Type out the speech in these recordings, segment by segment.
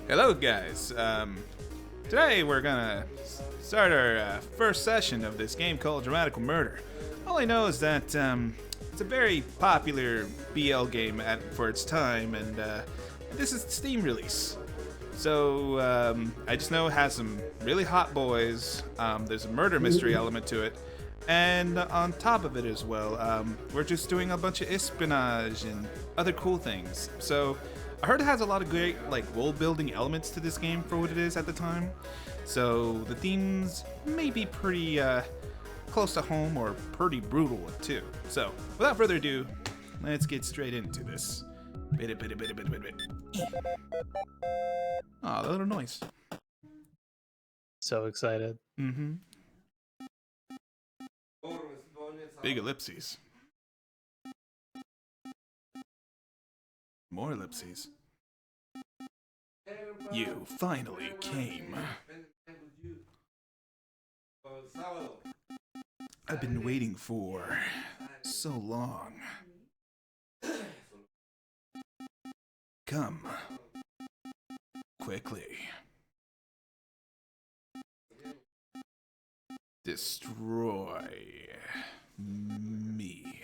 Hello, guys. Today we're gonna start our first session of this game called DRAMAtical Murder. All I know is that it's a very popular BL game for its time, and this is the Steam release. So I just know it has some really hot boys. There's a murder mystery element to it, and on top of it as well, we're just doing a bunch of espionage and other cool things. So I heard it has a lot of great world building elements to this game for what it is at the time. So the themes may be pretty close to home or pretty brutal too. So without further ado, let's get straight into this. Oh, the little noise. So excited. Mm-hmm. Big ellipses. More ellipses. You finally came. I've been waiting for so long. Come. Quickly. Destroy me.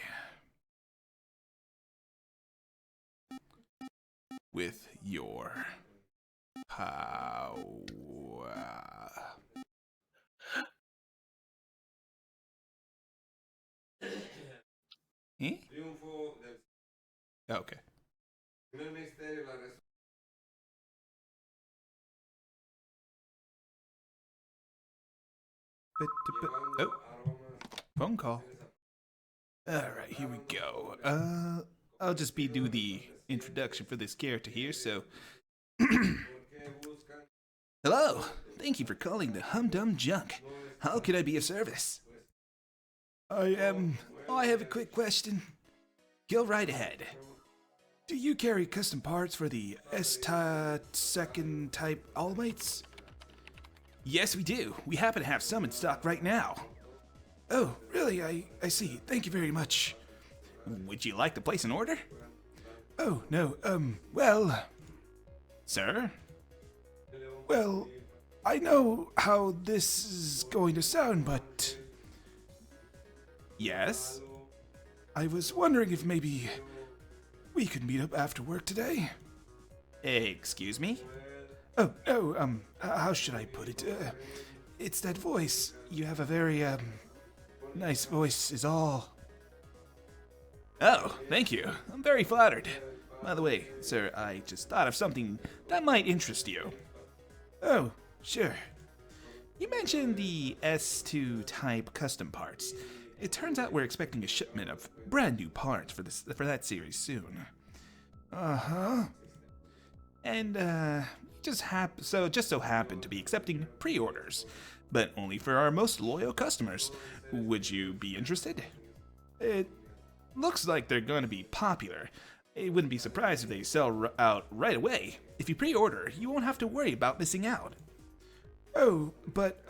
With your power. Eh? Okay. Oh, phone call. Alright, here we go. I'll just do the introduction for this character here, so... Hello! Thank you for calling the Humdum Junk. How can I be of service? I have a quick question. Go right ahead. Do you carry custom parts for the second type Allmates? Yes, we do. We happen to have some in stock right now. Oh, really? I see. Thank you very much. Would you like to place an order? Oh, no, well... Sir? Well, I know how this is going to sound, but... Yes? I was wondering if maybe we could meet up after work today? Excuse me? Oh, no, how should I put it? It's that voice. You have a very, nice voice is all. Oh, thank you. I'm very flattered. By the way, sir, I just thought of something that might interest you. Oh, sure. You mentioned the S2 type custom parts. It turns out we're expecting a shipment of brand new parts for that series soon. Uh-huh. And, just so happen to be accepting pre-orders, but only for our most loyal customers. Would you be interested? It looks like they're going to be popular. I wouldn't be surprised if they sell out right away. If you pre-order, you won't have to worry about missing out. Oh, but,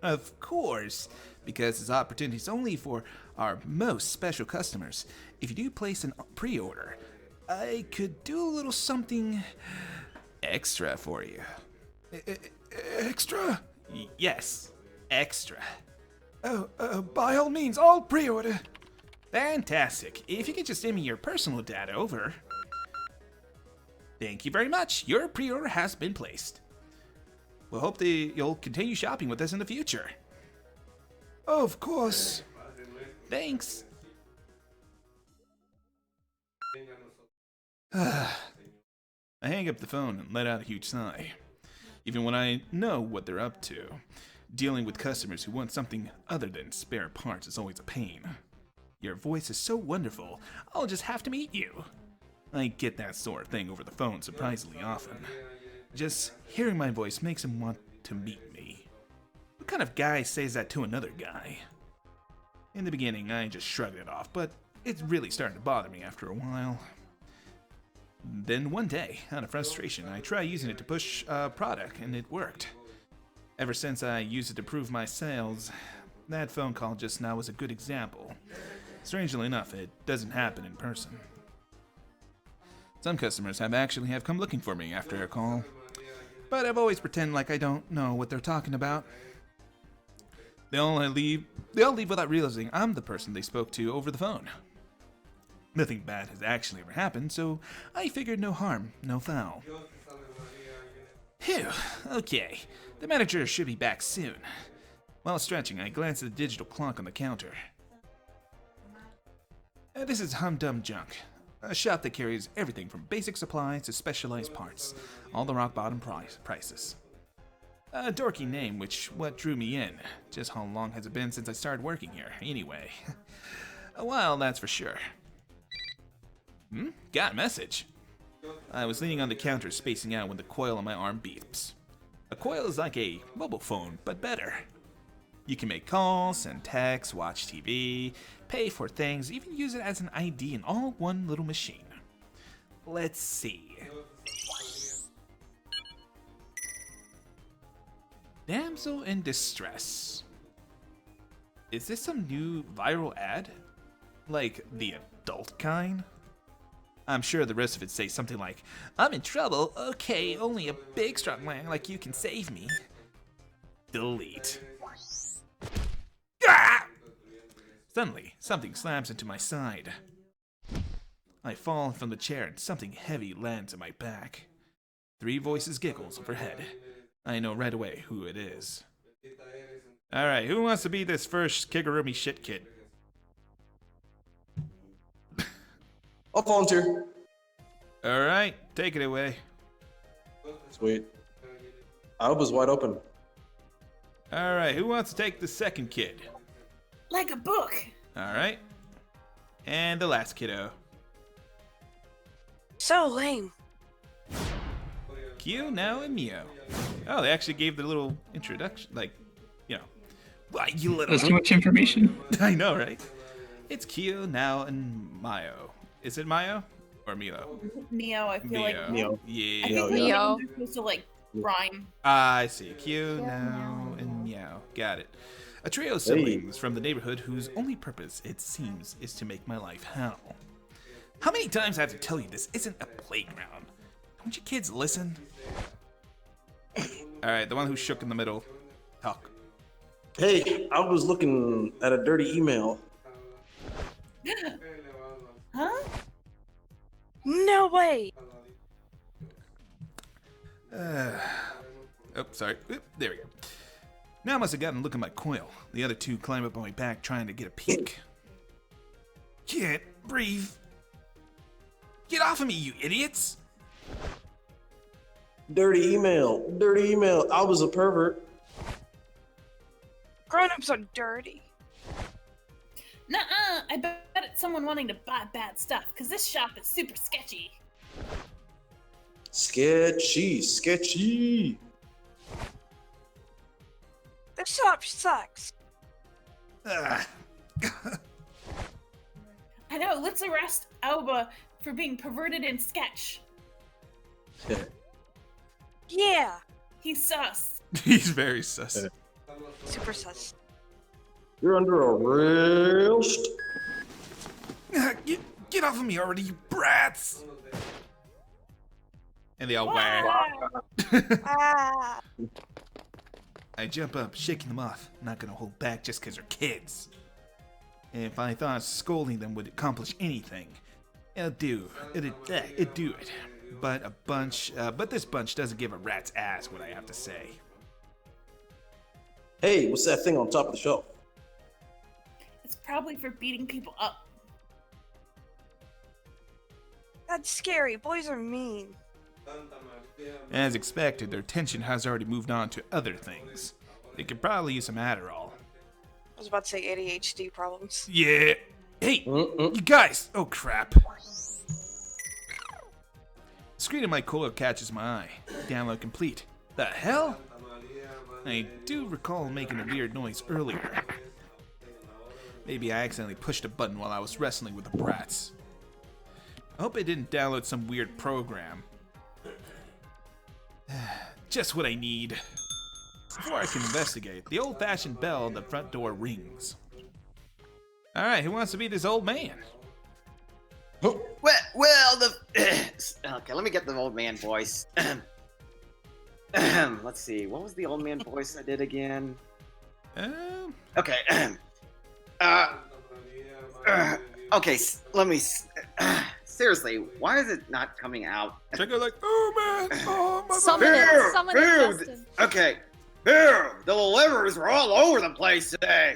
of course, because this opportunity is only for our most special customers. If you do place a pre-order, I could do a little something extra for you. Extra? Yes, extra. Oh, by all means, I'll pre-order. Fantastic. If you could just send me your personal data over. Thank you very much. Your pre-order has been placed. We'll hope that you'll continue shopping with us in the future. Of course. Thanks. I hang up the phone and let out a huge sigh. Even when I know what they're up to, dealing with customers who want something other than spare parts is always a pain. Your voice is so wonderful, I'll just have to meet you. I get that sort of thing over the phone surprisingly often. Just hearing my voice makes him want to meet me. What kind of guy says that to another guy? In the beginning, I just shrugged it off, but it's really starting to bother me after a while. Then one day, out of frustration, I tried using it to push a product, and it worked. Ever since I used it to prove my sales, that phone call just now was a good example. Strangely enough, it doesn't happen in person. Some customers have come looking for me after a call, but I've always pretended like I don't know what they're talking about. They all leave without realizing I'm the person they spoke to over the phone. Nothing bad has actually ever happened, so I figured no harm, no foul. Phew, okay. The manager should be back soon. While stretching, I glanced at the digital clock on the counter. This is Humdum Junk, a shop that carries everything from basic supplies to specialized parts, all the rock-bottom prices. A dorky name, what drew me in. Just how long has it been since I started working here, anyway? A while, that's for sure. Got a message. I was leaning on the counter, spacing out when the coil on my arm beeps. A coil is like a mobile phone, but better. You can make calls, send texts, watch TV, pay for things, even use it as an ID in all one little machine. Let's see. Damsel in distress. Is this some new viral ad? Like the adult kind? I'm sure the rest of it say something like, I'm in trouble, okay, only a big strong man like you can save me. Delete. Ah! Suddenly, something slams into my side. I fall from the chair and something heavy lands on my back. 3 voices giggles overhead. I know right away who it is. Alright, who wants to be this first Kigurumi shit kid? I'll volunteer. Alright, take it away. Sweet. Aoba's wide open. Alright, who wants to take the second kid? Like a book. Alright. And the last kiddo. So lame. Kyo, Now, and Mio. Oh, they actually gave the little introduction, like, you know. Why, you little... That's too much information. I know, right? It's Kyo, Now, and Mio. Is it Mio? Or Milo? Neo, I feel like. Neo. Yeah. I think Neo. they're supposed to like rhyme. I see. Kyo, Now, and Meow. Got it. A trio of siblings from the neighborhood whose only purpose, it seems, is to make my life hell. How many times I have to tell you this isn't a playground? Don't you kids listen? Alright, the one who shook in the middle. Talk. Hey, I was looking at a dirty email. Huh? No way. Oh, sorry. Oop, there we go. Now I must have gotten a look at my coil. The other 2 climb up on my back trying to get a peek. Can't breathe. Get off of me, you idiots! Dirty email. Dirty email. I was a pervert. Grown-ups are dirty. Nuh-uh. I bet it's someone wanting to buy bad stuff, because this shop is super sketchy. Sketchy. Sketchy. This shop sucks. Ugh. I know, let's arrest Aoba for being perverted in sketch. Yeah. He's sus. He's very sus. Super sus. You're under arrest. Get off of me already, you brats! And they all wag. Ah. I jump up, shaking them off. Not gonna hold back just because they're kids. If I thought scolding them would accomplish anything, it'd do it. But this bunch doesn't give a rat's ass what I have to say. Hey, what's that thing on top of the shelf? It's probably for beating people up. That's scary. Boys are mean. As expected, their attention has already moved on to other things. They could probably use some Adderall. I was about to say ADHD problems. Yeah. Hey, you guys! Oh crap. The screen of my coil catches my eye. Download complete. The hell? I do recall making a weird noise earlier. Maybe I accidentally pushed a button while I was wrestling with the brats. I hope I didn't download some weird program. Just what I need. Before I can investigate, the old-fashioned bell on the front door rings. Alright, who wants to be this old man? Well, Well, okay, let me get the old man voice. Let's see, what was the old man voice I did again? Okay. Okay, let me. Seriously, why is it not coming out? Check it like, oh man, oh my Summon it, summon it, Justin. Okay. Here, the delivers are all over the place today.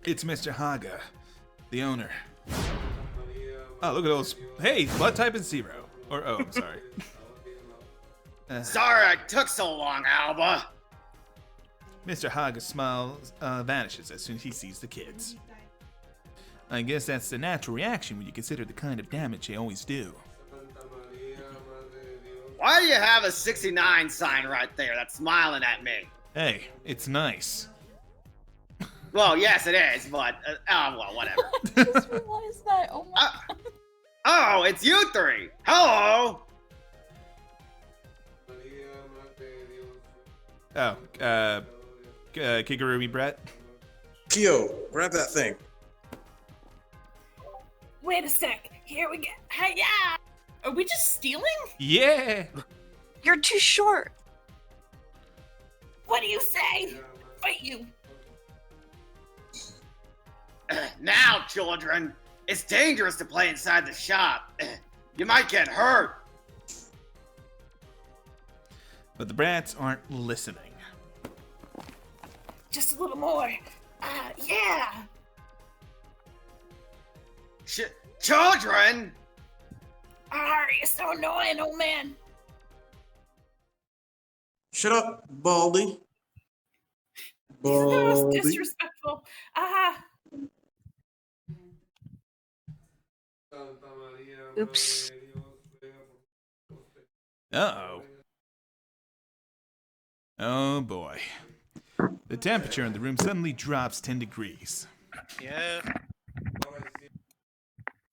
It's Mr. Haga, the owner. Oh, look at those. Hey, blood type is 0. Or O, I'm sorry. Sorry I took so long, Aoba. Mr. Haga's smile vanishes as soon as he sees the kids. I guess that's the natural reaction when you consider the kind of damage they always do. Why do you have a 69 sign right there that's smiling at me? Hey, it's nice. Well, yes it is, but, well, whatever. I just realized that. Oh my god. Oh, it's you three. Hello. Oh, Kigurumi Brett? Kyo, grab that thing. Wait a sec. Here we go. Hiya! Are we just stealing? Yeah! You're too short. What do you say? Fight you. Now, children, it's dangerous to play inside the shop. You might get hurt. But the brats aren't listening. Just a little more. Yeah. Children! You're so annoying, old man. Shut up, Baldy. That was Baldy. disrespectful. Oops. Uh-oh. Oh boy. The temperature in the room suddenly drops 10 degrees. Yeah.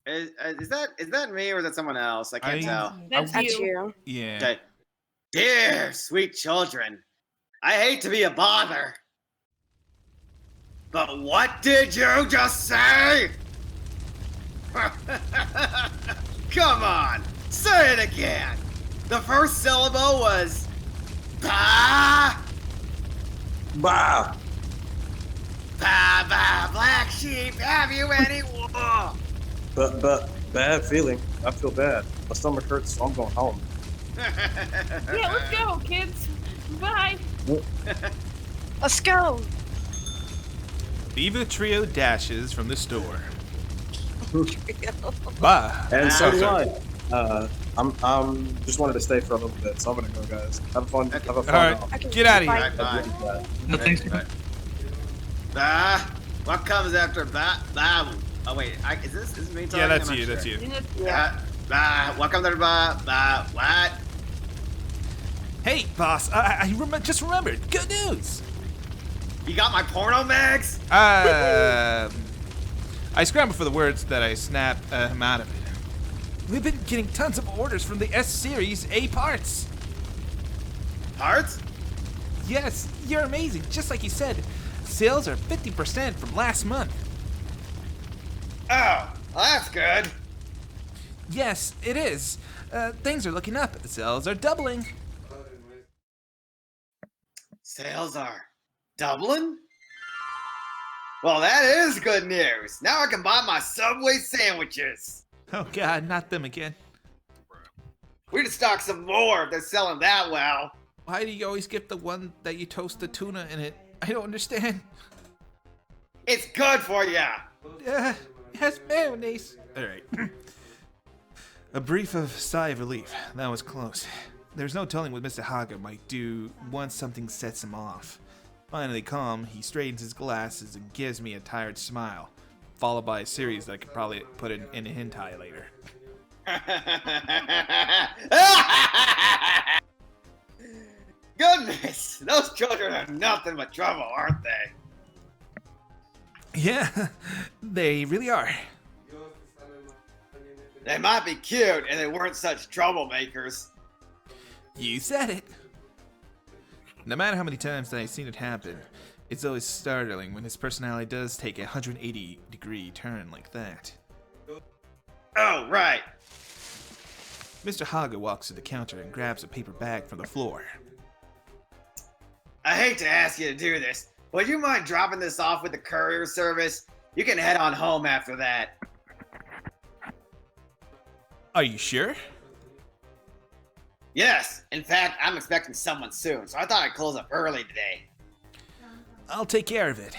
Is that me or is that someone else? I can't tell. That's That's you. you. Yeah. Okay. Dear sweet children, I hate to be a bother, but what did you just say? Come on, say it again. The first syllable was ba. Bah! Ba ba, black sheep, have you any wool? But, bad feeling. I feel bad. My stomach hurts, so I'm going home. Yeah, let's go, kids. Bye. Let's go. Viva Trio dashes from the store. Bye. And so Oh, do sorry. I. I'm just wanted to stay for a little bit, so I'm gonna go, guys. Have a fun. Have a fun. Alright, Okay, get out of bye. here. Bye. No, thanks. Ba, what comes after ba? Ba. Oh wait, is this me talking? Yeah, that's I'm not you, that's sure. you. Yeah. Ba, what comes after ba? Ba, what? Hey, boss, I just remembered. Good news. You got my porno mags? I scrambled for the words that I snapped him out of it. We've been getting tons of orders from the S-Series A parts. Parts? Yes, you're amazing. Just like you said, sales are 50% from last month. Oh, well, that's good. Yes, it is. Things are looking up. Sales are doubling. Sales are doubling? Well, that is good news. Now I can buy my Subway sandwiches. Oh God, not them again. We need to stock some more if they're selling that well. Why do you always get the one that you toast the tuna in it? I don't understand. It's good for ya. It has mayonnaise. Alright. A brief sigh of relief. That was close. There's no telling what Mr. Haga might do once something sets him off. Finally calm, he straightens his glasses and gives me a tired smile, followed by a series that I could probably put in a hentai later. Goodness, those children are nothing but trouble, aren't they? Yeah, they really are. They might be cute and they weren't such troublemakers. You said it. No matter how many times I've seen it happen, it's always startling when his personality does take a 180-degree turn like that. Oh, right. Mr. Haga walks to the counter and grabs a paper bag from the floor. I hate to ask you to do this. Would you mind dropping this off with the courier service? You can head on home after that. Are you sure? Yes. In fact, I'm expecting someone soon, so I thought I'd close up early today. I'll take care of it.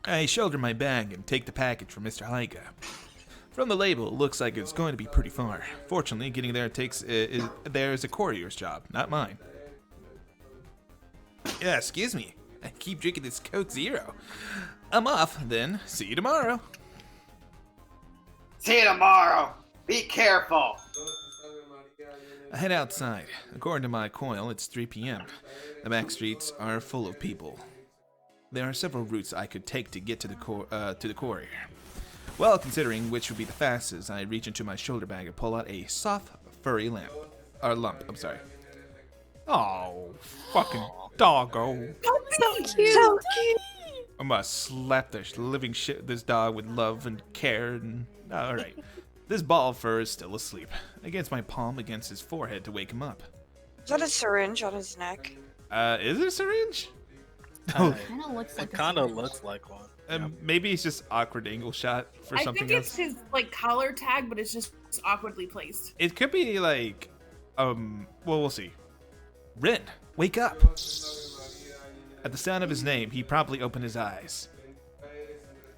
I shoulder my bag and take the package from Mr. Haga. From the label, it looks like it's going to be pretty far. Fortunately, getting there there's a courier's job, not mine. Yeah, excuse me. I keep drinking this Coke Zero. I'm off, then. See you tomorrow. See you tomorrow. Be careful. I head outside. According to my coil, it's 3 p.m. The back streets are full of people. There are several routes I could take to get to the courier. Well, considering which would be the fastest, I reach into my shoulder bag and pull out a soft, furry lump. I'm sorry. Oh, fucking doggo. So cute. So cute. I'm gonna slap the living shit this dog with love and care and... Alright. This ball of fur is still asleep. Against my palm against his forehead to wake him up. Is that a syringe on his neck? Is it a syringe? Kind of looks like It kind of looks like one. Maybe it's just awkward angle shot for I something think else. it's his like collar tag, but it's just awkwardly placed. It could be like, well, we'll see. Rin, wake up! At the sound of his name, he promptly opened his eyes.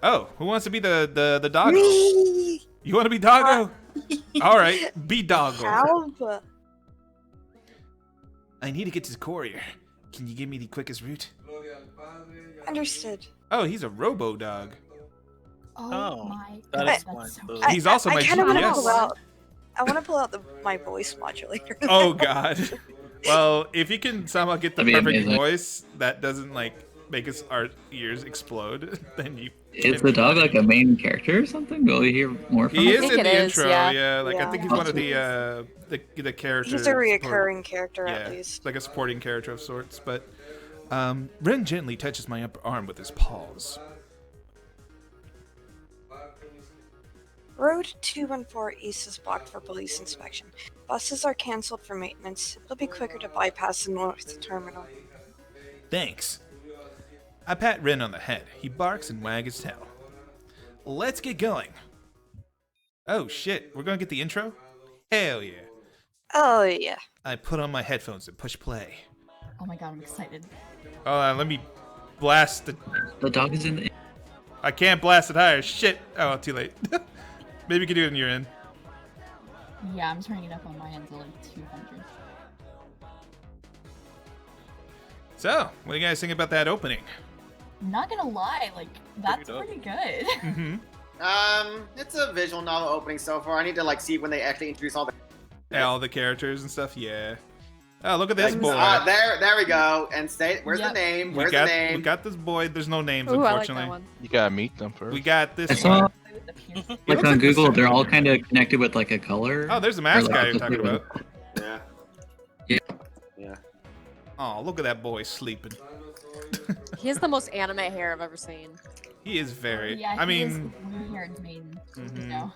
Oh, who wants to be the doggo? Me. You want to be doggo? All right, be doggo. Aoba. I need to get to the courier. Can you give me the quickest route? Understood. Oh, he's a robo dog. Oh my that god, explains that's so the- cute. He's also my I kind of want to GPS. pull out. I want to pull out my voice modulator. Oh god. Well, if you can somehow get the That'd be perfect amazing. voice that doesn't like make our ears explode, then you. Is the dog like a main character or something? Will we hear more from He him? is think in it the is, intro, yeah. Like I Yeah. think he's one of the characters. He's a reoccurring character Yeah, at least. like a supporting character of sorts. But Ren gently touches my upper arm with his paws. Road 214 East is blocked for police inspection. Buses are cancelled for maintenance. It'll be quicker to bypass the north terminal. Thanks. I pat Ren on the head. He barks and wags his tail. Let's get going. Oh shit, we're gonna get the intro? Hell yeah. Oh yeah. I put on my headphones and push play. Oh my god, I'm excited. Hold on, let me blast the... The dog is in the. I can't blast it higher. Shit. Oh, too late. Maybe you can do it on your end. Yeah, I'm turning it up on my end to like 200. So, what do you guys think about that opening? Not gonna lie, like, that's dope. pretty good. Mm-hmm. It's a visual novel opening so far. I need to like see when they actually introduce all the. Yeah, all the characters and stuff, yeah. Oh, look at this boy. There we go. And say, where's Yep. the name? we Where's got the name? we got this boy. There's no names, Ooh, I like unfortunately. that one. You gotta meet them first. We got I this saw one. With the piercing. It like looks on like Google, the they're all same. kind of connected with like a color. Oh, there's the Or, mask like, guy you're just talking like- about. Yeah. Yeah. Yeah. Oh, look at that boy sleeping. He has the most anime hair I've ever seen. He is very. Yeah, I he is mean, blue-haired maiden. Mhm. No.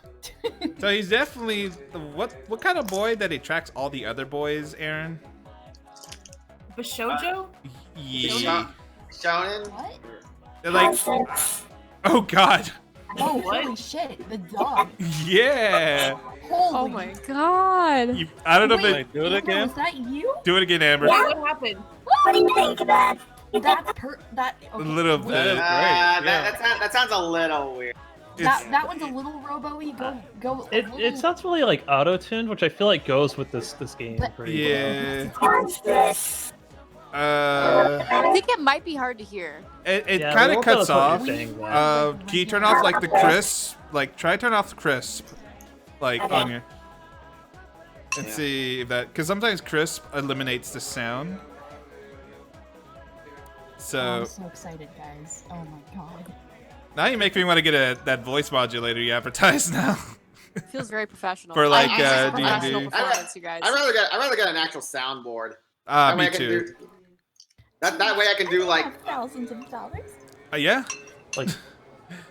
so he's definitely what kind of boy that attracts all the other boys, Aaron? Bishojo? Yeah. Shonen? What? They're like, oh god. Oh, what? holy shit, the dog. Yeah. Holy Oh my god. I don't know if Wait, it. Do it Amber, again? Was that you? Do it again, Amber. What happened? What do you think of that? That A little wait, bit. Yeah. That sounds a little weird. that one's a little robo-y. Go. a It little- sounds really like auto-tuned, which I feel like goes with this game But- pretty well. Yeah. I think it might be hard to hear. It Yeah, kind we'll of tell cuts us what off. you're saying, then. Can you turn off like the crisp? Like try turn off the crisp, like on your. Let's Yeah. see if that, because sometimes crisp eliminates the sound. Oh, So I'm so excited, guys. Oh my god. now you make me want to get that voice modulator you advertise now It feels very professional. for like Professional D&D. performance, you guys. I'd rather get an actual soundboard. Ah, That way me I can too. do- That way I can do like Thousands of dollars. Yeah, Like, what do you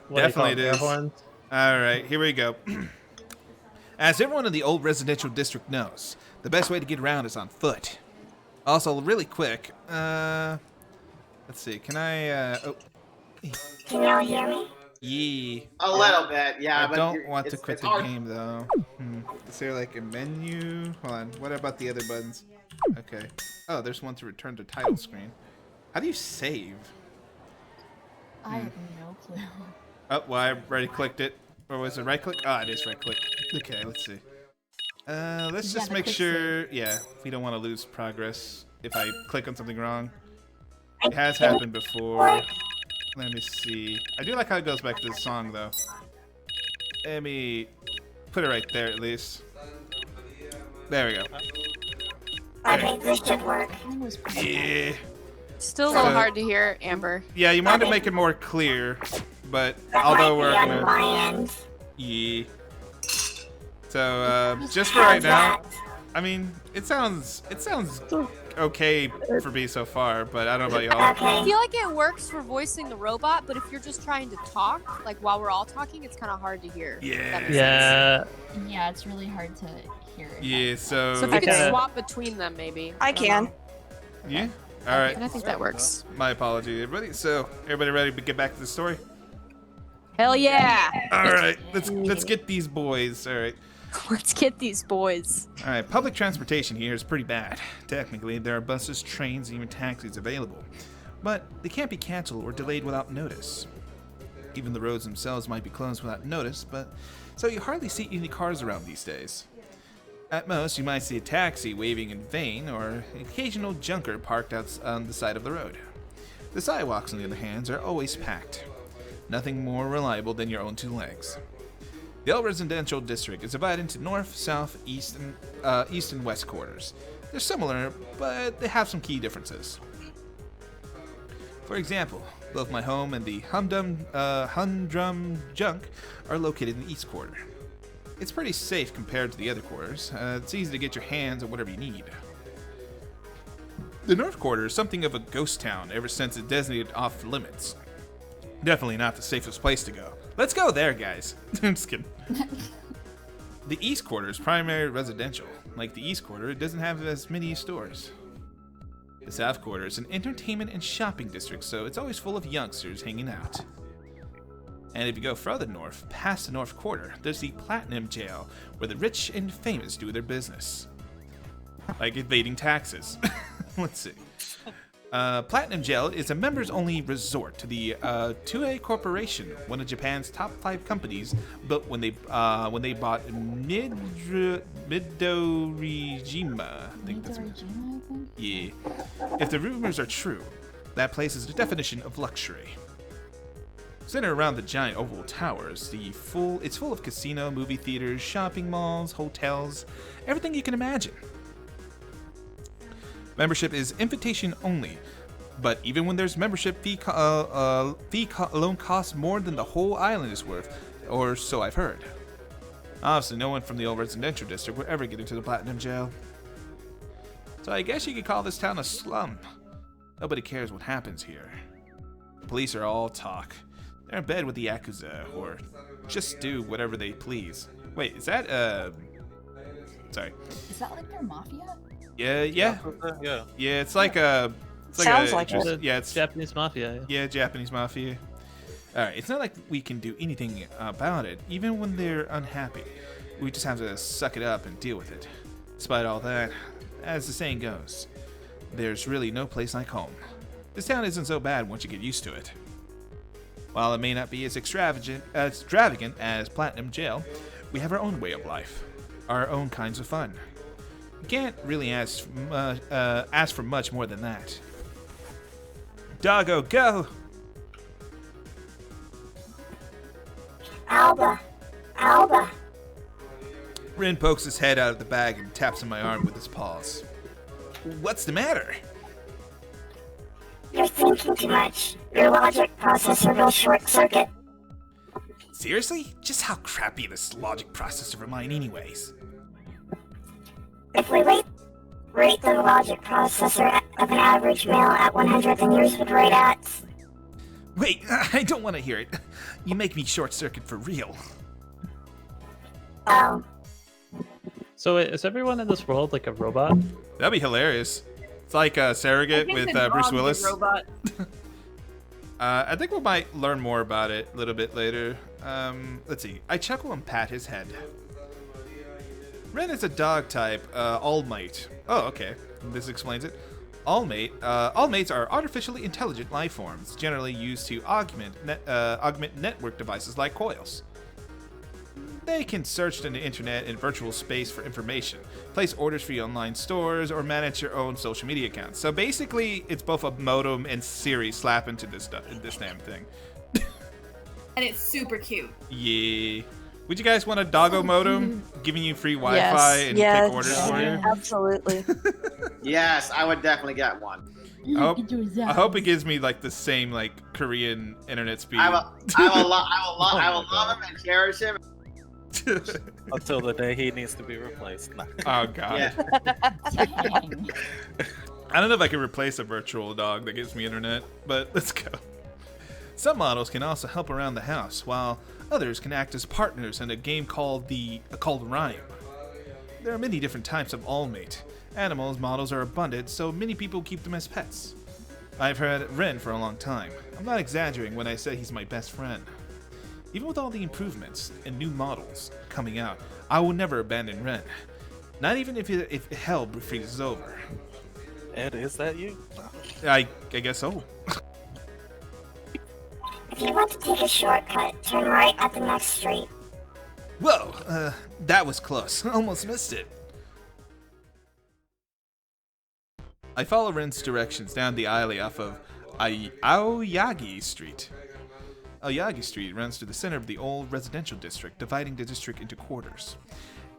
call definitely it air is. horns? Alright, here we go. As everyone in the old residential district knows, the best way to get around is on foot. Also, really quick, let's see, can I, Can y'all hear me? Yeah. A little bit, yeah. I don't want to it's quit the hard. game, though. Is there, like, a menu? Hold on, what about the other buttons? Okay. Oh, there's one to return to title screen. How do you save? I have no clue. Oh, well, I already clicked it. Or was it right click? Ah, it is right click. Okay, let's see. Let's just make sure. Yeah, we don't want to lose progress if I click on something wrong. It has happened before. Let me see. I do like how it goes back to the song, though. Let me put it right there, at least. There we go. I think this should work. Yeah. Still a little hard to hear, Amber. Yeah, you might make it more clear, but although we're on gonna. my end. Yeah. So, just for right now, I mean, it sounds okay for me so far, but I don't know about y'all. I feel like it works for voicing the robot, but if you're just trying to talk, like while we're all talking, it's kind of hard to hear. Yeah. Yeah. Yeah, it's really hard to hear it. Yeah, so So if you could Okay. swap between them, maybe. I can. yeah. All right. And I think that works. My apology, everybody. So, everybody ready to get back to the story? Hell yeah! All right. Let's get these boys. All right. Let's get these boys. All right. Public transportation here is pretty bad. Technically, there are buses, trains, and even taxis available, but they can't be canceled or delayed without notice. Even the roads themselves might be closed without notice, but so you hardly see any cars around these days. At most, you might see a taxi waving in vain, or an occasional junker parked out on the side of the road. The sidewalks, on the other hand, are always packed. Nothing more reliable than your own two legs. The old residential district is divided into north, south, east, and west quarters. They're similar, but they have some key differences. For example, both my home and the humdrum junk are located in the east quarter. It's pretty safe compared to the other quarters. It's easy to get your hands on whatever you need. The north quarter is something of a ghost town ever since it's designated off limits. Definitely not the safest place to go. Let's go there, guys. I'm just kidding. The east quarter is primarily residential. Like the east quarter, it doesn't have as many stores. The south quarter is an entertainment and shopping district, so it's always full of youngsters hanging out. And if you go further north, past the north quarter, there's the Platinum Jail, where the rich and famous do their business. Like evading taxes. Let's see. Platinum Jail is a members-only resort to the Toue Corporation, one of Japan's top 5 companies, built when they bought Midorijima. I think that's Midorijima, I think? yeah. If the rumors are true, that place is the definition of luxury. Centered around the giant oval towers, it's full of casino, movie theaters, shopping malls, hotels, everything you can imagine. Membership is invitation only, but even when there's membership, fee alone costs more than the whole island is worth, or so I've heard. Obviously, no one from the old residential district will ever get into the Platinum Jail. So I guess you could call this town a slum. Nobody cares what happens here. The police are all talk. They're in bed with the Yakuza, or just do whatever they please. Wait, is that, sorry. Is that like their mafia? Yeah. Yeah. Yeah, it's like a... Sounds like it. Yeah, it's... Japanese mafia. Yeah, Japanese mafia. Alright, it's not like we can do anything about it, even when they're unhappy. We just have to suck it up and deal with it. Despite all that, as the saying goes, there's really no place like home. This town isn't so bad once you get used to it. While it may not be as extravagant as Platinum Jail, we have our own way of life, our own kinds of fun. You can't really ask for much more than that. Doggo, go! Aoba. Rin pokes his head out of the bag and taps on my arm with his paws. What's the matter? You're thinking too much. Your logic processor will short circuit. Seriously? Just how crappy this logic processor of mine anyways? If we rate the logic processor of an average male at 100, then yours would rate at... Wait, I don't want to hear it. You make me short circuit for real. Oh, So wait, is everyone in this world like a robot? That'd be hilarious. It's like a surrogate think with the Bruce dog's a Willis. robot. I think we might learn more about it a little bit later. Let's see. I chuckle and pat his head. Ren is a dog type, Allmate. Oh, okay. This explains it. Allmates are artificially intelligent life forms, generally used to augment network devices like coils. They can search in the internet and virtual space for information, place orders for your online stores, or manage your own social media accounts. So basically, it's both a modem and Siri slap into this damn thing. And it's super cute. Yeah. Would you guys want a doggo modem giving you free Wi-Fi and take orders for you? Absolutely. Yes, I would definitely get one. I hope it gives me like the same like Korean internet speed. I will love him and cherish him. Until the day he needs to be replaced. Nah. Oh god. Yeah. Dang. I don't know if I can replace a virtual dog that gives me internet, but let's go. Some models can also help around the house, while others can act as partners in a game called Rhyme. There are many different types of Allmate. Animals models are abundant, so many people keep them as pets. I've had Ren for a long time. I'm not exaggerating when I say he's my best friend. Even with all the improvements and new models coming out, I will never abandon Ren. Not even if hell freezes over. Ed, is that you? I guess so. if you want to take a shortcut, turn right at the next street. Whoa, that was close. Almost missed it. I follow Ren's directions down the alley off of Aoyagi Street. Aoyagi Street runs through the center of the old residential district, dividing the district into quarters.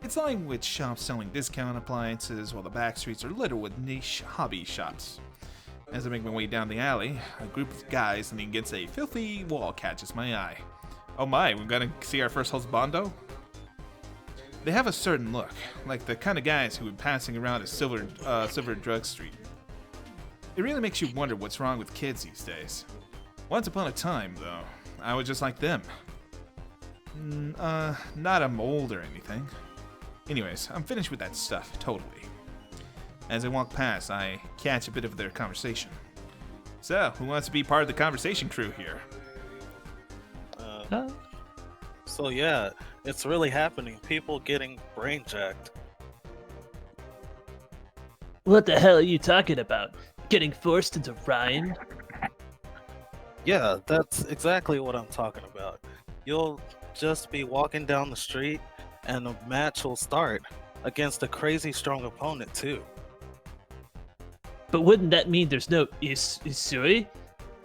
It's lined with shops selling discount appliances, while the back streets are littered with niche hobby shops. As I make my way down the alley, a group of guys leaning against a filthy wall catches my eye. Oh my, we're gonna see our first husbando? They have a certain look, like the kind of guys who would be passing around a silver drug street. It really makes you wonder what's wrong with kids these days. Once upon a time, though, I was just like them. Not I'm old or anything. Anyways, I'm finished with that stuff, totally. As I walk past, I catch a bit of their conversation. So, who wants to be part of the conversation crew here? So yeah, it's really happening. People getting brain jacked. What the hell are you talking about? Getting forced into rhyme? Yeah, that's exactly what I'm talking about. You'll just be walking down the street and a match will start against a crazy strong opponent too. But wouldn't that mean there's no Isui?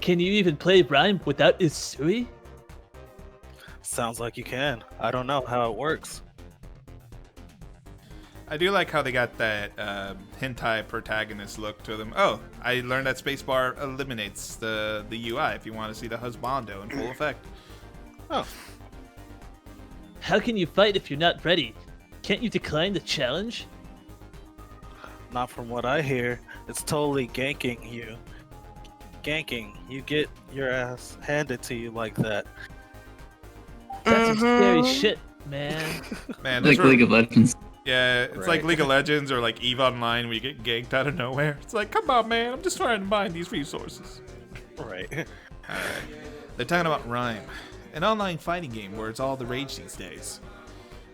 Can you even play rhyme without Isui? Sounds like you can. I don't know how it works. I do like how they got that hentai protagonist look to them. Oh, I learned that spacebar eliminates the UI if you want to see the husbando in full effect. Oh. How can you fight if you're not ready? Can't you decline the challenge? Not from what I hear. It's totally ganking you. Ganking. You get your ass handed to you like that. That's some scary shit, man. Man, Like League of Legends. Yeah, it's Right. like League of Legends or like EVE Online where you get ganked out of nowhere. It's like, come on, man, I'm just trying to mine these resources. Right. Alright. They're talking about Rhyme, an online fighting game where it's all the rage these days.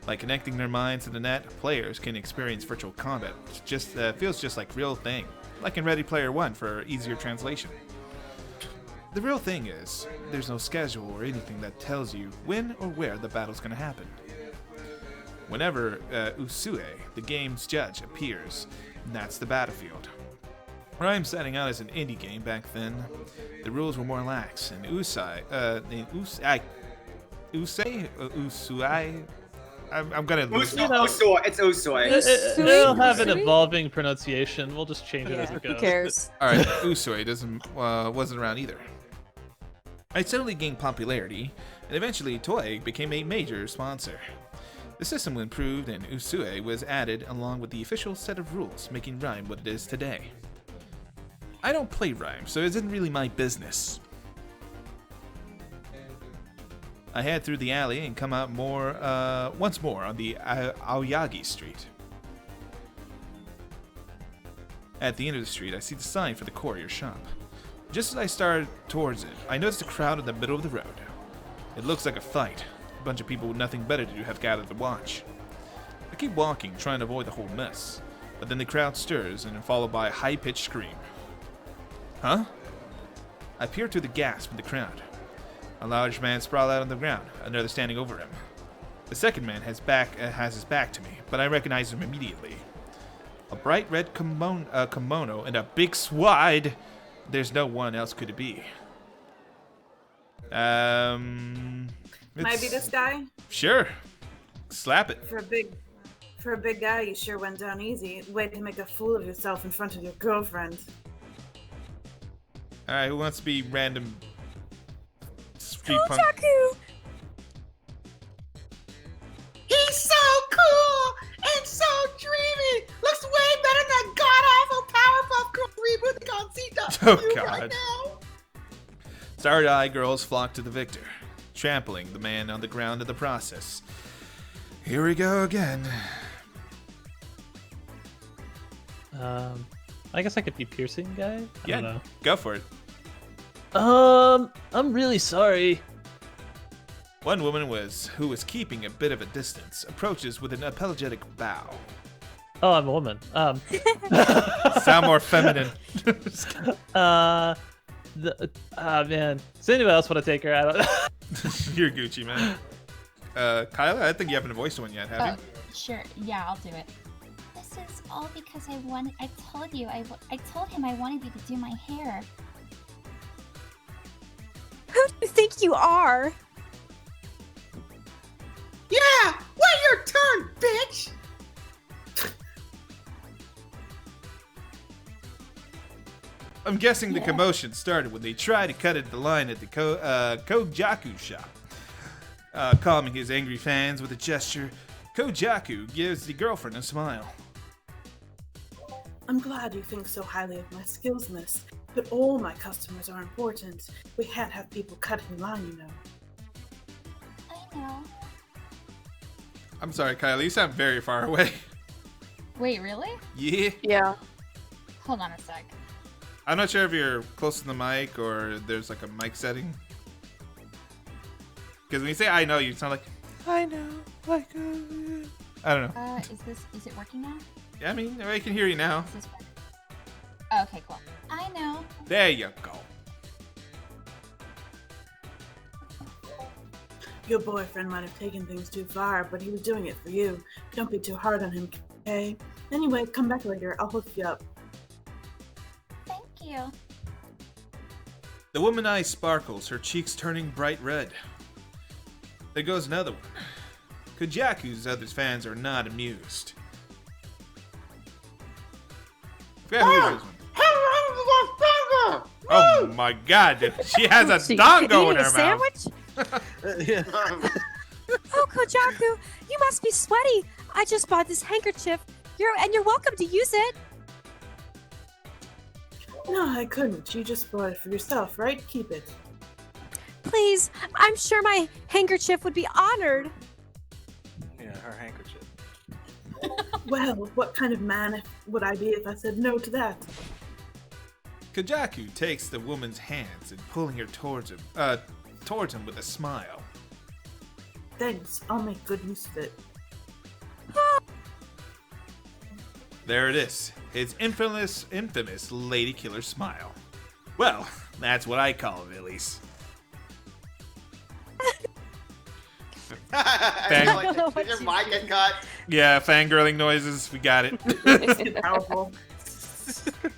By connecting their minds to the net, players can experience virtual combat, which just feels just like real thing, like in Ready Player One for easier translation. The real thing is, there's no schedule or anything that tells you when or where the battle's gonna happen. Whenever Usue, the game's judge, appears, that's the battlefield. Rhyme setting out as an indie game back then, the rules were more lax, and Usui, I'm gonna lose. Usui, it's Usui. It'll have an evolving pronunciation. We'll just change it as it goes. Who cares? Alright, Usui wasn't around either. It steadily gained popularity, and eventually Toei became a major sponsor. The system improved, and Usue was added along with the official set of rules, making Rhyme what it is today. I don't play Rhyme, so it isn't really my business. I head through the alley and come out once more on the Aoyagi Street. At the end of the street, I see the sign for the courier shop. Just as I start towards it, I notice a crowd in the middle of the road. It looks like a fight. A bunch of people with nothing better to do have gathered to watch. I keep walking, trying to avoid the whole mess, but then the crowd stirs and is followed by a high-pitched scream. Huh? I peer through the gasp in the crowd. A large man sprawled out on the ground, another standing over him. The second man has his back to me, but I recognize him immediately. A bright red kimono and a big swide. There's no one else could it be. Might be this guy? Sure. Slap it. For a big guy, you sure went down easy. Way to make a fool of yourself in front of your girlfriend. Alright, who wants to be random street punk? Kojaku! He's so cool and so dreamy. Looks way better than god-awful Powerpuff Girls reboot Concita. Oh, God. Right now. Starry-eyed girls flock to the victor, trampling the man on the ground in the process. Here we go again. I guess I could be piercing guy. I don't know. Go for it. I'm really sorry. One woman who was keeping a bit of a distance approaches with an apologetic bow. Oh, I'm a woman. Sound more feminine. Man. Does anybody else want to take her? I don't know. You're Gucci, man. Kyla, I think you haven't voiced one yet, have you? Sure. Yeah, I'll do it. This is all because I told you. I told him I wanted you to do my hair. Who do you think you are? Yeah, wait your turn, bitch. I'm guessing the commotion started when they tried to cut the line at the Kojaku shop. Calming his angry fans with a gesture, Kojaku gives the girlfriend a smile. I'm glad you think so highly of my skills, miss. But all my customers are important. We can't have people cutting in line, you know. I know. I'm sorry, Kyla, you sound very far away. Wait, really? Yeah? Yeah. Hold on a sec. I'm not sure if you're close to the mic or there's like a mic setting. Because when you say I know, you sound like, I know, like, I don't know. Is it working now? Yeah, I mean, I can hear you now. Is this working? Oh, okay, cool. I know. There you go. Your boyfriend might have taken things too far, but he was doing it for you. Don't be too hard on him, okay? Anyway, come back later. I'll hook you up. Thank you. The woman's eye sparkles, her cheeks turning bright red. There goes another one. Kojaku's other fans are not amused. I forgot who this one. Oh my god, dude. She has a dongo in her mouth. Oh, Kojaku, you must be sweaty. I just bought this handkerchief. You're welcome to use it. No, I couldn't. You just bought it for yourself, right? Keep it. Please, I'm sure my handkerchief would be honored. Yeah, her handkerchief. Well, what kind of man would I be if I said no to that? Kojaku takes the woman's hands and pulling her towards him with a smile. Thanks, I'll make good use of it. There it is, his infamous lady killer smile. Well, that's what I call it, at least. Did your mic get cut? Yeah, fangirling noises, we got it. It's powerful.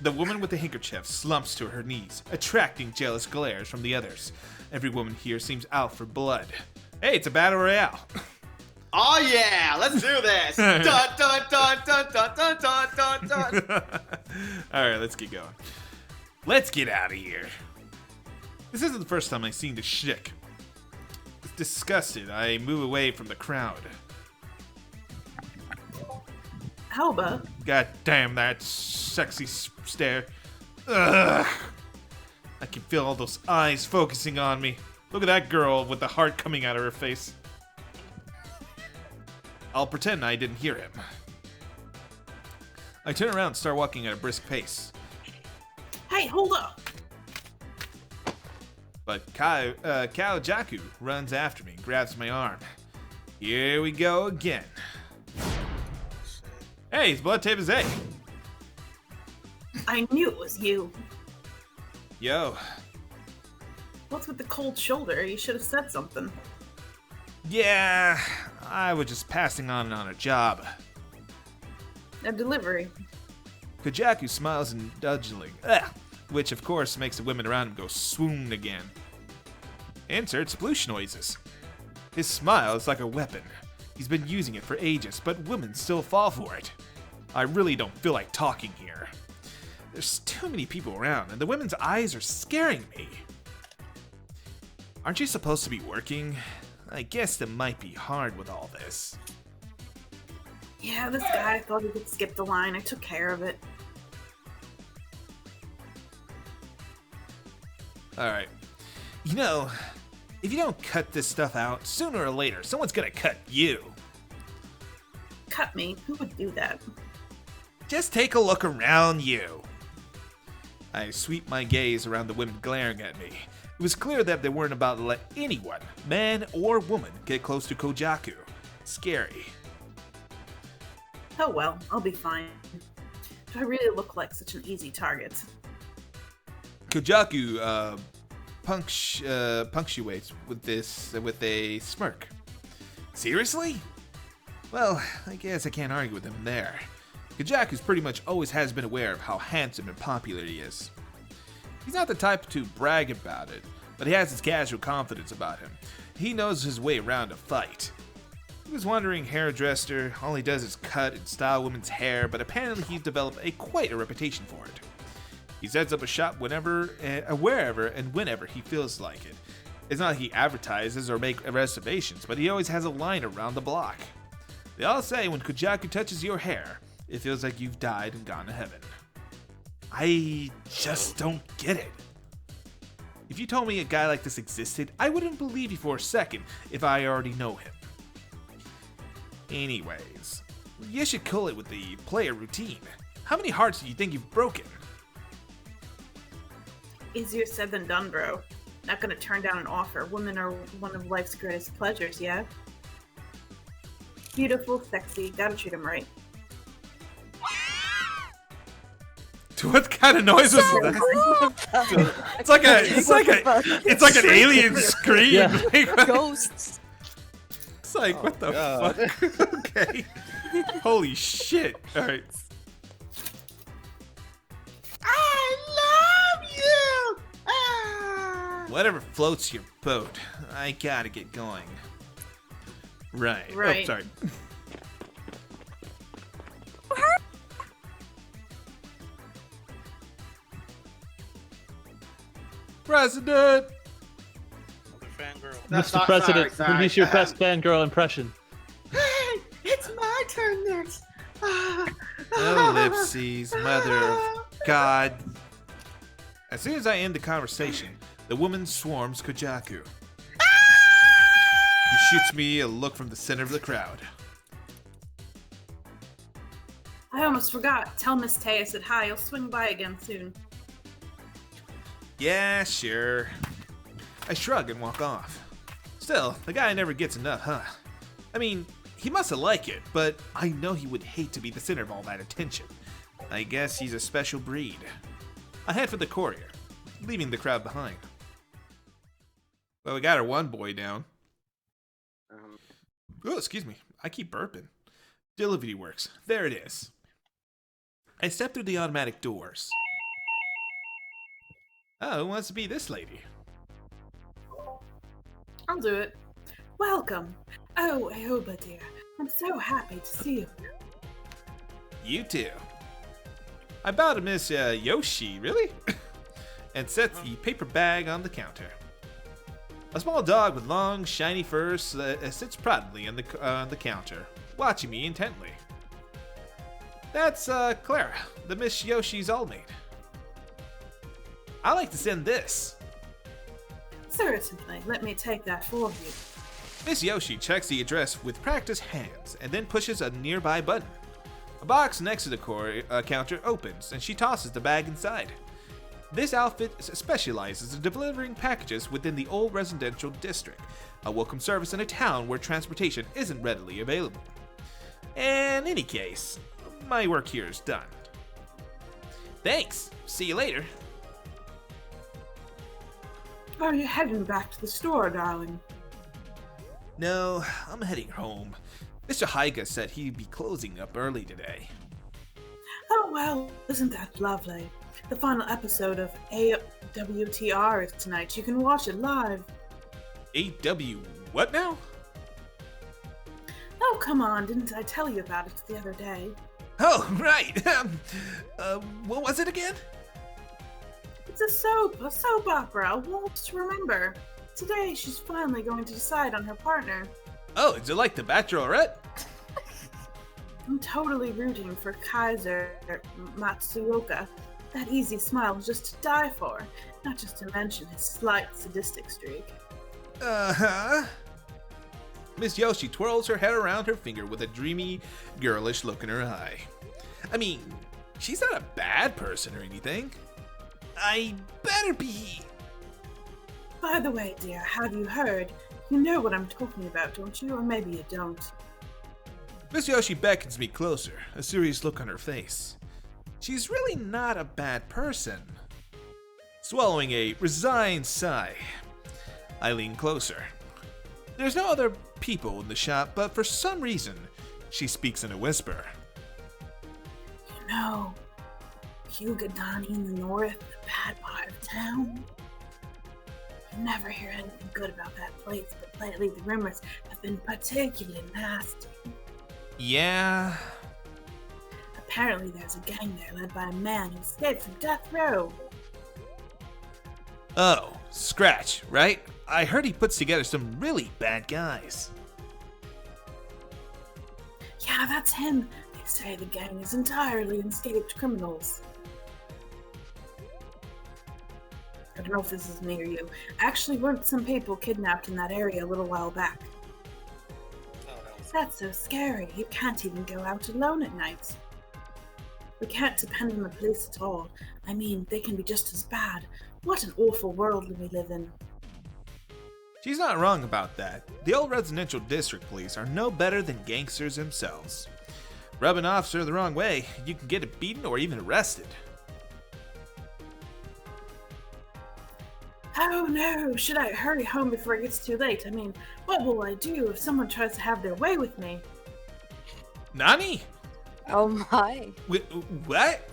The woman with the handkerchief slumps to her knees, attracting jealous glares from the others. Every woman here seems out for blood. Hey, it's a battle royale. Oh yeah, let's do this. Dun dun dun dun dun dun dun dun dun. Alright, let's get going. Let's get out of here. This isn't the first time I've seen this shtick. Disgusted, I move away from the crowd. Aoba? God damn that sexy stare. Ugh. I can feel all those eyes focusing on me. Look at that girl with the heart coming out of her face. I'll pretend I didn't hear him. I turn around and start walking at a brisk pace. Hey, hold up! But Kaojaku runs after me and grabs my arm. Here we go again. Hey, it's Blood Tape is A. I knew it was you. Yo. What's with the cold shoulder? You should have said something. Yeah, I was just passing on a job. A delivery. Kajaku smiles indulgently, which of course makes the women around him go swoon again. Insert sploosh noises. His smile is like a weapon. He's been using it for ages, but women still fall for it. I really don't feel like talking here. There's too many people around, and the women's eyes are scaring me. Aren't you supposed to be working? I guess it might be hard with all this. Yeah, this guy thought he could skip the line. I took care of it. Alright. You know, if you don't cut this stuff out, sooner or later, someone's gonna cut you. Cut me? Who would do that? Just take a look around you. I sweep my gaze around the women glaring at me. It was clear that they weren't about to let anyone, man or woman, get close to Kojaku. Scary. Oh well, I'll be fine. Do I really look like such an easy target? Kojaku punctuates with a smirk. Seriously? Well, I guess I can't argue with him there. Kojaku's pretty much always has been aware of how handsome and popular he is. He's not the type to brag about it, but he has his casual confidence about him. He knows his way around a fight. He was wandering hairdresser, all he does is cut and style women's hair, but apparently he's developed quite a reputation for it. He sets up a shop wherever and whenever he feels like it. It's not like he advertises or makes reservations, but he always has a line around the block. They all say when Kojaku touches your hair, it feels like you've died and gone to heaven. I just don't get it. If you told me a guy like this existed, I wouldn't believe you for a second if I already know him. Anyways, you should kill it with the player routine. How many hearts do you think you've broken? Easier said than done, bro. Not gonna turn down an offer. Women are one of life's greatest pleasures, yeah? Beautiful, sexy, gotta treat them right. What kind of noise was that? It's like an alien scream. Yeah. Ghosts. It's like, what the fuck? Okay. Holy shit. Alright. I love you! Ah! Whatever floats your boat. I gotta get going. Right. Oh, sorry. President! Mr. President, release your best fangirl impression. Hey, it's my turn next. Oh, Ribsteez, mother of God. As soon as I end the conversation, the woman swarms Kojaku. He shoots me a look from the center of the crowd. I almost forgot. Tell Miss Tay I said hi. I'll swing by again soon. Yeah, sure. I shrug and walk off. Still, the guy never gets enough, huh? I mean, he must've liked it, but I know he would hate to be the center of all that attention. I guess he's a special breed. I head for the courier, leaving the crowd behind. Well, we got our one boy down. Oh, excuse me. I keep burping. Delivery works. There it is. I step through the automatic doors. Oh, who wants to be this lady? I'll do it. Welcome. Oh, Aoba dear. I'm so happy to see you. You too. I bow to Miss Yoshi, really? And set the paper bag on the counter. A small dog with long, shiny fur sits proudly on the counter, watching me intently. That's Clara, the Miss Yoshi's Allmate. I like to send this. Certainly, let me take that for you. Miss Yoshi checks the address with practiced hands and then pushes a nearby button. A box next to the counter opens and she tosses the bag inside. This outfit specializes in delivering packages within the old residential district, a welcome service in a town where transportation isn't readily available. In any case, my work here is done. Thanks. See you later. Are you heading back to the store, darling? No, I'm heading home. Mr. Haiga said he'd be closing up early today. Oh well, isn't that lovely? The final episode of AWTR is tonight. You can watch it live. AW what now? Oh, come on, didn't I tell you about it the other day? Oh, right. What was it again? It's a soap opera, a waltz to remember. Today, she's finally going to decide on her partner. Oh, is it like the Bachelorette? I'm totally rooting for Kaiser Matsuoka. That easy smile was just to die for, not just to mention his slight sadistic streak. Uh-huh. Miss Yoshi twirls her head around her finger with a dreamy, girlish look in her eye. I mean, she's not a bad person or anything. I better be... By the way, dear, have you heard? You know what I'm talking about, don't you? Or maybe you don't. Miss Yoshi beckons me closer, a serious look on her face. She's really not a bad person. Swallowing a resigned sigh, I lean closer. There's no other people in the shop, but for some reason, she speaks in a whisper. You know, Hugadani in the north, the bad part of town. You never hear anything good about that place, but lately the rumors have been particularly nasty. Yeah? Apparently there's a gang there led by a man who escaped from death row. Oh, Scratch, right? I heard he puts together some really bad guys. Yeah, that's him. They say the gang is entirely escaped criminals. I don't know if this is near you. Actually, weren't some people kidnapped in that area a little while back? That's so scary. You can't even go out alone at night. We can't depend on the police at all. I mean, they can be just as bad. What an awful world we live in. She's not wrong about that. The old residential district police are no better than gangsters themselves. Rub an officer the wrong way, you can get it beaten or even arrested. Oh no, should I hurry home before it gets too late? I mean, what will I do if someone tries to have their way with me? Nani? Oh my. What?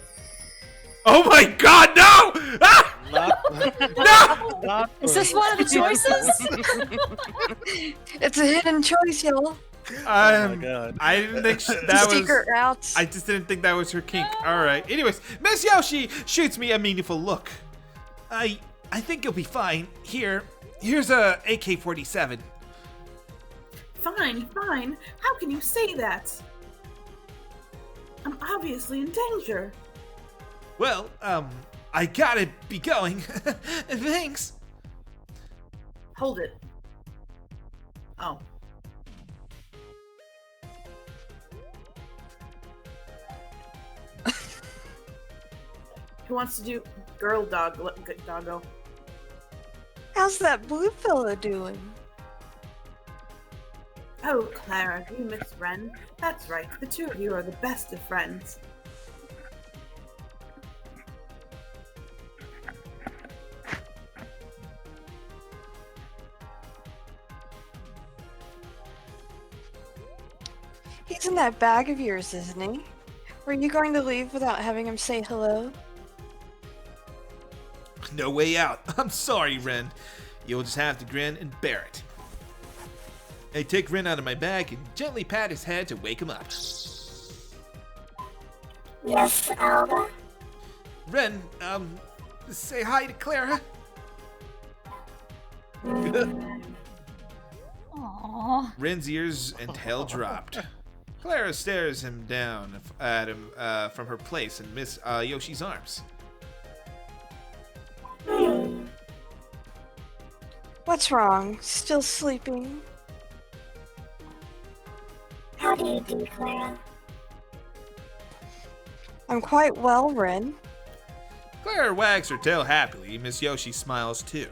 Oh my god, no! Ah! No! Is this one of the choices? It's a hidden choice, y'all. Oh my god. I didn't think that was... Secret routes. I just didn't think that was her kink. Alright. Anyways, Miss Yoshi shoots me a meaningful look. I think you'll be fine. Here's a AK-47. Fine. How can you say that? I'm obviously in danger. Well, I gotta be going. Thanks. Hold it. Oh. Who wants to do girl doggo? How's that blue fella doing? Oh, Clara, you miss Ren? That's right, the two of you are the best of friends. He's in that bag of yours, isn't he? Were you going to leave without having him say hello? No way out. I'm sorry, Ren. You'll just have to grin and bear it. I take Ren out of my bag and gently pat his head to wake him up. Yes, Aoba? Ren, say hi to Clara. Aww. Ren's ears and tail dropped. Clara stares him down at him from her place in Miss Yoshi's arms. What's wrong? Still sleeping? How do you do, Clara? I'm quite well, Ren. Clara wags her tail happily. Miss Yoshi smiles too.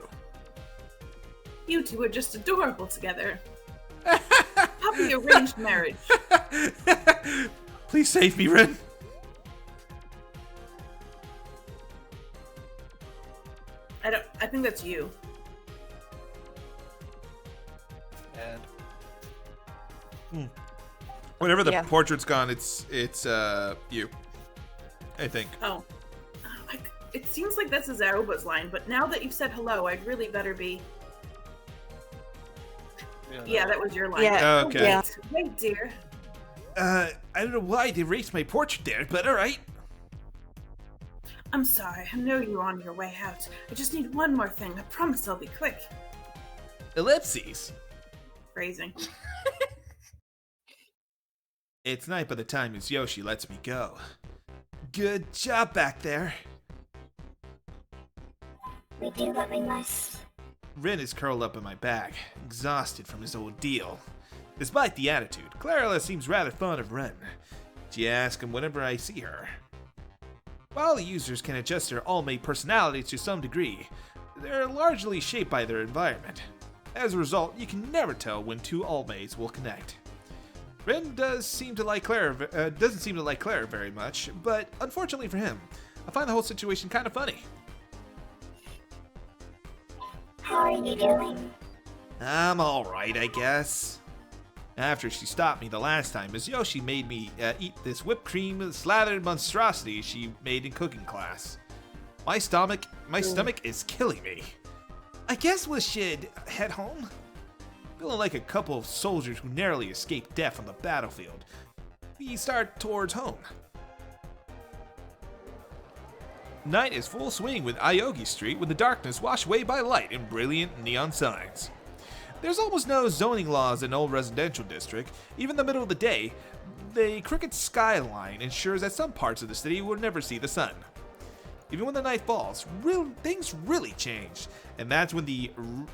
You two are just adorable together. Happy arranged marriage. Please save me, Ren. I think that's you. And Whenever the Yeah. portrait's gone, it's you. I think. Oh. It seems like this is Aoba's line, but now that you've said hello, I'd really better be... Yeah, that was your line. Yeah. Okay. Yeah. Wait, dear. I don't know why they erased my portrait there, but alright. I'm sorry. I know you're on your way out. I just need one more thing. I promise I'll be quick. Ellipses. Phrasing. It's night by the time Miss Yoshi lets me go. Good job back there. We do what we must. Rin is curled up in my bag, exhausted from his ordeal. Despite the attitude, Clara seems rather fond of Rin. She asks him whenever I see her. While the users can adjust their Allmate personalities to some degree, they're largely shaped by their environment. As a result, you can never tell when two Allmates will connect. Rin doesn't seem to like Clara very much, but unfortunately for him, I find the whole situation kind of funny. How are you doing? I'm alright, I guess. After she stopped me the last time, Miss Yoshi made me eat this whipped cream slathered monstrosity she made in cooking class. My stomach is killing me. I guess we should head home. Feeling like a couple of soldiers who narrowly escaped death on the battlefield, we start towards home. Night is full swing with Aogi Street with the darkness washed away by light and brilliant neon signs. There's almost no zoning laws in Old Residential District. Even in the middle of the day, the crooked skyline ensures that some parts of the city will never see the sun. Even when the night falls, things really change, and that's when the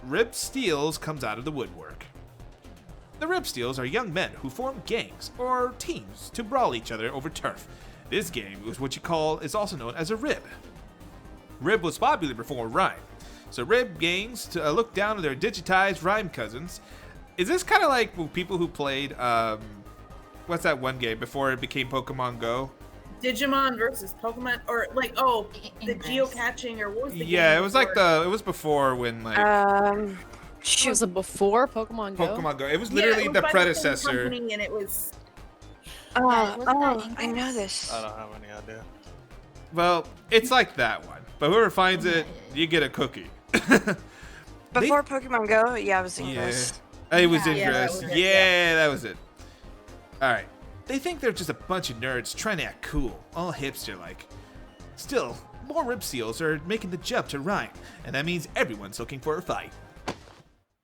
Ribsteez comes out of the woodwork. The Ribsteez are young men who form gangs or teams to brawl each other over turf. This game is what is also known as a Rib. Rib was popular before Rhyme, so Rib gangs to look down on their digitized Rhyme cousins. Is this kind of like people who played, what's that one game before it became Pokemon Go? Digimon versus Pokemon, or like, the geocaching, or what was the game? Yeah, it was like it was before when like... Was it before Pokemon Go? Pokemon Go. It was literally it was the by predecessor. same company, and it was... I know this. I don't have any idea. Well, it's like that one. But whoever finds it, you get a cookie. Before Pokemon Go, yeah, I was Ingress. Yeah, it was Ingress. that was it, That was it. Alright. They think they're just a bunch of nerds trying to act cool, all hipster-like. Still, more Ribsteez are making the jump to Rhyme, and that means everyone's looking for a fight.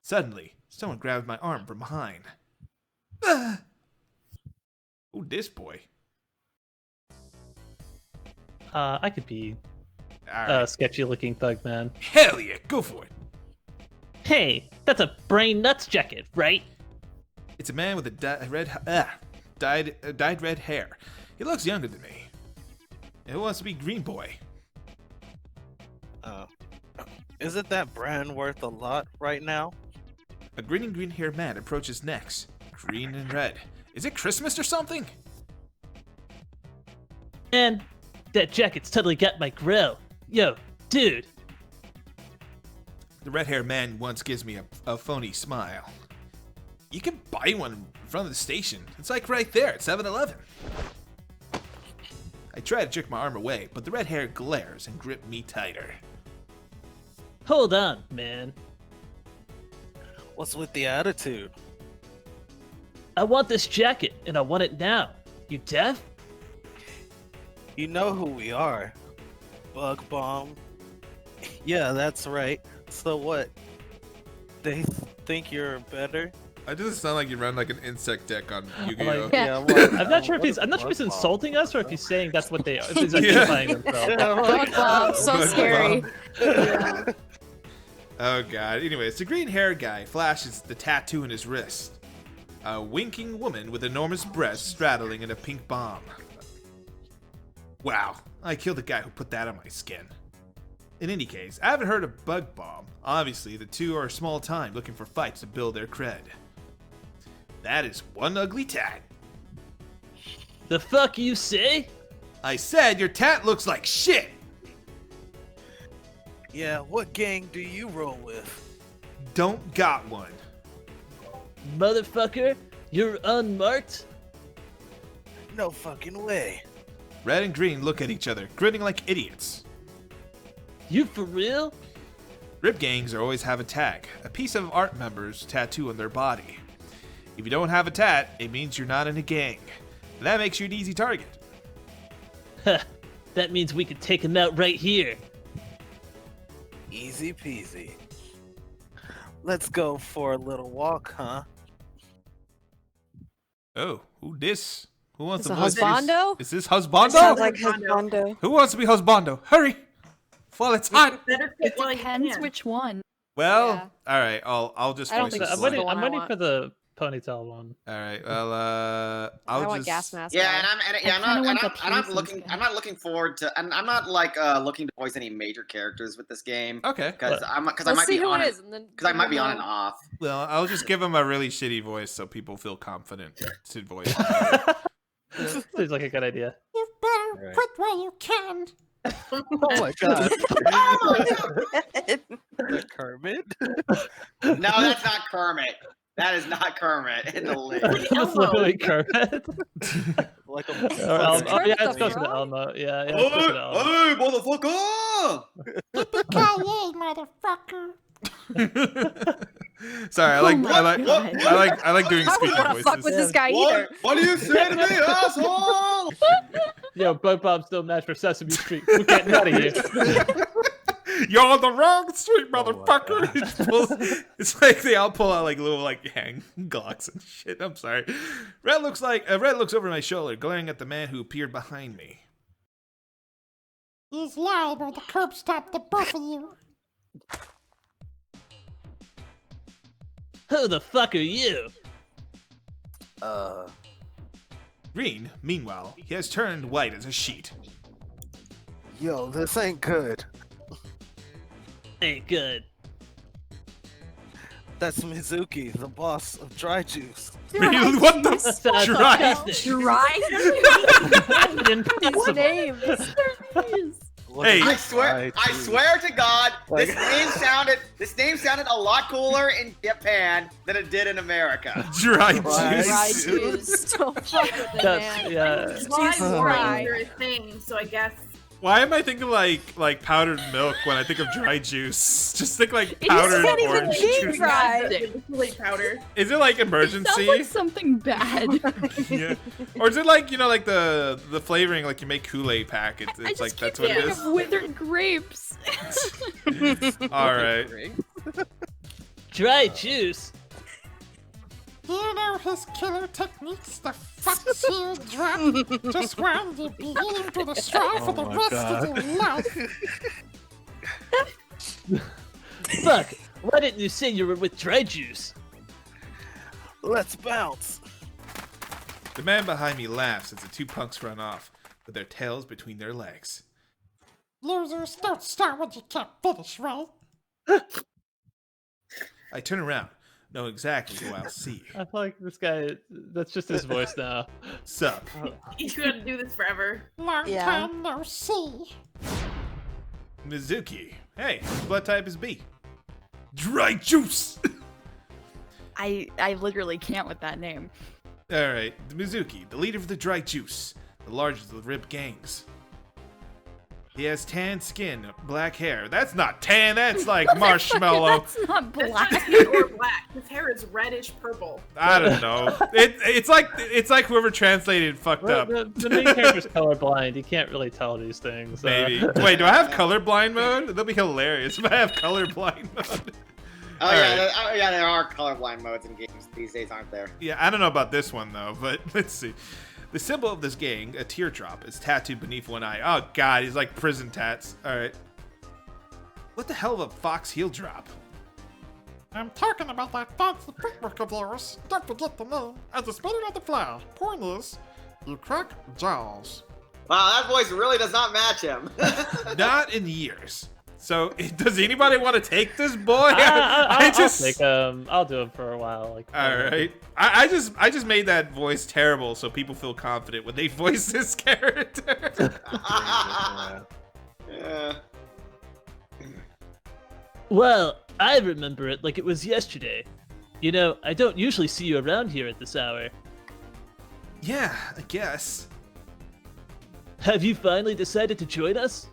Suddenly, someone grabbed my arm from behind. Ooh, this boy. I could be All a right. sketchy-looking thug man. Hell yeah, go for it. Hey, that's a brain nuts jacket, right? It's a man with dyed red hair. He looks younger than me. Who wants to be Green Boy? Isn't that brand worth a lot right now? A green and green-haired man approaches next. Green and red. Is it Christmas or something? And that jacket's totally got my grill. Yo, dude. The red-haired man once gives me a phony smile. You can buy one in front of the station. It's like right there at 7-Eleven. I try to jerk my arm away, but the red hair glares and grips me tighter. Hold on, man. What's with the attitude? I want this jacket, and I want it now. You deaf? You know who we are. Bug Bomb. Yeah, that's right. So what? They think you're better? I doesn't sound like you run like an insect deck on Yu-Gi-Oh. Like, I'm not sure if he's insulting us or if he's saying that's what they are. If he's identifying himself. Bug Bomb, so scary. Oh god. Anyways, the green hair guy flashes the tattoo in his wrist. A winking woman with enormous breasts straddling in a pink bomb. Wow, I killed the guy who put that on my skin. In any case, I haven't heard of Bug Bomb. Obviously, the two are small time looking for fights to build their cred. That is one ugly tat. The fuck you say? I said your tat looks like shit. Yeah, what gang do you roll with? Don't got one. Motherfucker, you're unmarked? No fucking way. Red and green look at each other, grinning like idiots. You for real? Rib gangs always have a tag, a piece of art members' tattoo on their body. If you don't have a tat, it means you're not in a gang. And that makes you an easy target. That means we could take him out right here. Easy peasy. Let's go for a little walk, huh? Oh, who this? Who wants Is to it voice husbando? Is this husbando? Sounds like husbando. Who wants to be husbando? Hurry! While it's hot. It Depends which one. Well, Yeah. all right. I'll just I don't voice think this so. I'm one. waiting, one I'm I waiting want. for the ponytail one. All right. Well, I I'll want just. gas mask. Yeah, guy. and I'm not looking forward to, and I'm not like looking to voice any major characters with this game. Okay. Because I Let's might see be who on it it. is, and then Because I might be we'll on and know. off. Well, I'll just give him a really shitty voice so people feel confident to voice. Seems like a good idea. You better quit while you can. Oh my god. The Kermit? No, that's not Kermit. That is not Kermit in the league. That's literally Kermit. Like a Oh, yeah, it's closer to Elmo. Yeah, it's closer to Elmo. Hey, motherfucker! motherfucker. Sorry, I like doing I speaking wouldn't want to voices. fuck with this guy either. What do you say to me, asshole? Yo, Bug Bomb's still match for Sesame Street. We're getting out of here. You're on the wrong street, motherfucker. It's like they all pull out like little like hang glocks and shit. I'm sorry. Red looks over my shoulder, glaring at the man who appeared behind me. He's lying or the curb stopped the both of you. Who the fuck are you? Green, meanwhile, he has turned white as a sheet. Yo, this ain't good. Ain't good. That's Mizuki, the boss of Dry Juice. Really? What the Sounds dry? disgusting. His name. Hey, I swear to God, this name sounded a lot cooler in Japan than it did in America. Dry Dry juice. juice. Don't fuck with it, That's, man. yeah. Slime Dry. warnings are a thing, so I guess. Why am I thinking like powdered milk when I think of dry juice? Just think like It powdered can't even orange be juice. dry. The Kool-Aid powder. Is it like Sounds emergency? like something bad. Yeah. Or is it like, you know, like the flavoring like you make Kool-Aid pack? It's I just like keep that's what it thinking is. of withered grapes. All right. Dry juice? Do you know his killer techniques? The fuck seal drop. Just grind your beginning to the straw for the my rest God. of your life. Fuck, why didn't you say you were with dry juice? Let's bounce. The man behind me laughs as the two punks run off with their tails between their legs. Losers don't start when you can't finish, right? I turn around, know exactly who I'll see. I feel like this guy, that's just his voice now. Sup? He's gonna do this forever. Long Yeah. time no see. Mizuki. Hey, whose blood type is B? Dry juice! I literally can't with that name. Alright, Mizuki, the leader of the Dry Juice, the largest of the Rib gangs. He has tan skin, black hair. That's not tan, that's like marshmallow. That's not That's black. not tan or black. His hair is reddish purple. I don't know. It's like whoever translated fucked up. The main character's colorblind. You can't really tell these things. Maybe. Wait, do I have colorblind mode? That'll be hilarious if I have colorblind mode. Oh All yeah, right. there are colorblind modes in games these days, aren't there? Yeah, I don't know about this one though, but let's see. The symbol of this gang, a teardrop, is tattooed beneath one eye. Oh god, he's like prison tats. Alright. What the hell of a fox heel drop? I'm talking about that fancy footwork of yours. Don't forget the name. I just spit it on the fly. Point is, you crack jaws. Wow, that voice really does not match him. Not in years. So, does anybody want to take this boy? I'll do him for a while. Like, all right. I just made that voice terrible so people feel confident when they voice this character. Yeah. Well, I remember it like it was yesterday. You know, I don't usually see you around here at this hour. Yeah, I guess. Have you finally decided to join us?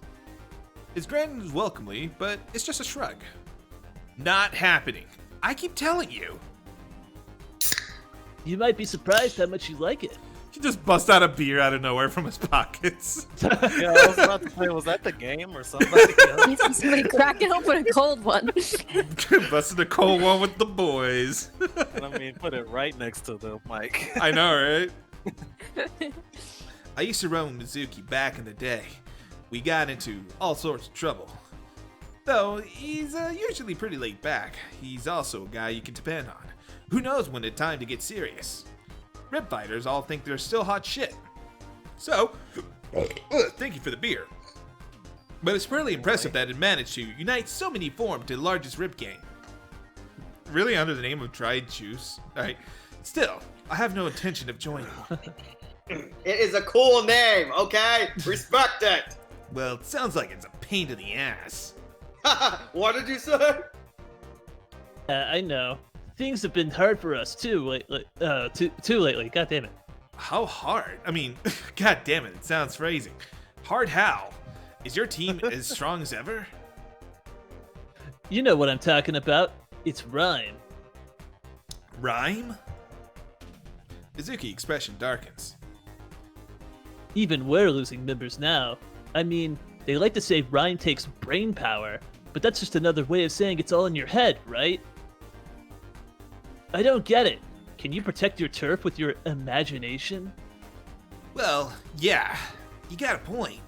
It's granted welcomely, but it's just a shrug. Not happening. I keep telling you. You might be surprised how much you like it. He just busts out a beer out of nowhere from his pockets. Yeah, I was about to say, was that the game or somebody else? Somebody cracking open a cold one. Busting a cold one with the boys. I mean, put it right next to the mic. I know, right? I used to run with Mizuki back in the day. We got into all sorts of trouble. Though, he's usually pretty laid back. He's also a guy you can depend on. Who knows when it's time to get serious? Rib fighters all think they're still hot shit. So, thank you for the beer. But it's really impressive that it managed to unite so many forms to the largest rib gang. Really under the name of dried juice? Alright, still, I have no intention of joining. It is a cool name, okay? Respect it. Well, it sounds like it's a pain in the ass. What did you say? I know. Things have been hard for us too lately. Too lately. God damn it. How hard? I mean, god damn it, it sounds phrasing. Hard how? Is your team as strong as ever? You know what I'm talking about. It's Rhyme. Rhyme? Mizuki expression darkens. Even we're losing members now. I mean, they like to say Rhyme takes brain power, but that's just another way of saying it's all in your head, right? I don't get it. Can you protect your turf with your imagination? Well, yeah, you got a point.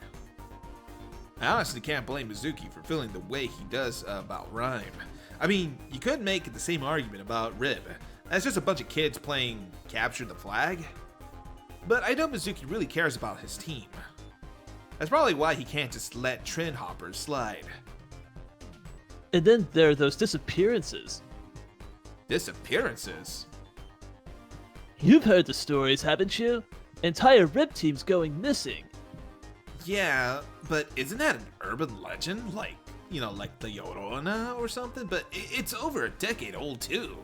I honestly can't blame Mizuki for feeling the way he does about Rhyme. I mean, you could make the same argument about Rib. That's just a bunch of kids playing Capture the Flag. But I know Mizuki really cares about his team. That's probably why he can't just let trend hoppers slide. And then there are those disappearances. Disappearances? You've heard the stories, haven't you? Entire Rib teams going missing. Yeah, but isn't that an urban legend? Like, you know, like the Yorona or something? But it's over a decade old too.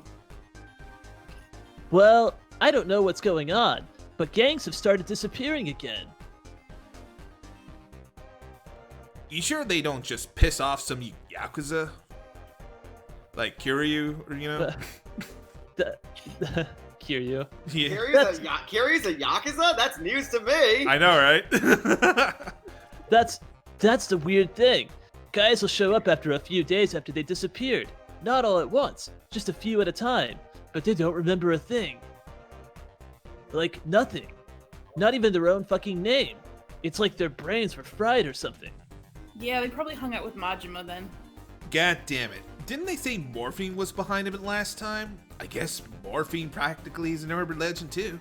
Well, I don't know what's going on, but gangs have started disappearing again. You sure they don't just piss off some Yakuza? Like Kiryu, or, you know? Kiryu. Yeah. Kiryu's a Yakuza? That's news to me. I know, right? That's the weird thing. Guys will show up after a few days after they disappeared. Not all at once, just a few at a time. But they don't remember a thing. Like, nothing. Not even their own fucking name. It's like their brains were fried or something. Yeah, they probably hung out with Majima then. God damn it. Didn't they say morphine was behind it last time? I guess morphine practically is an urban legend too.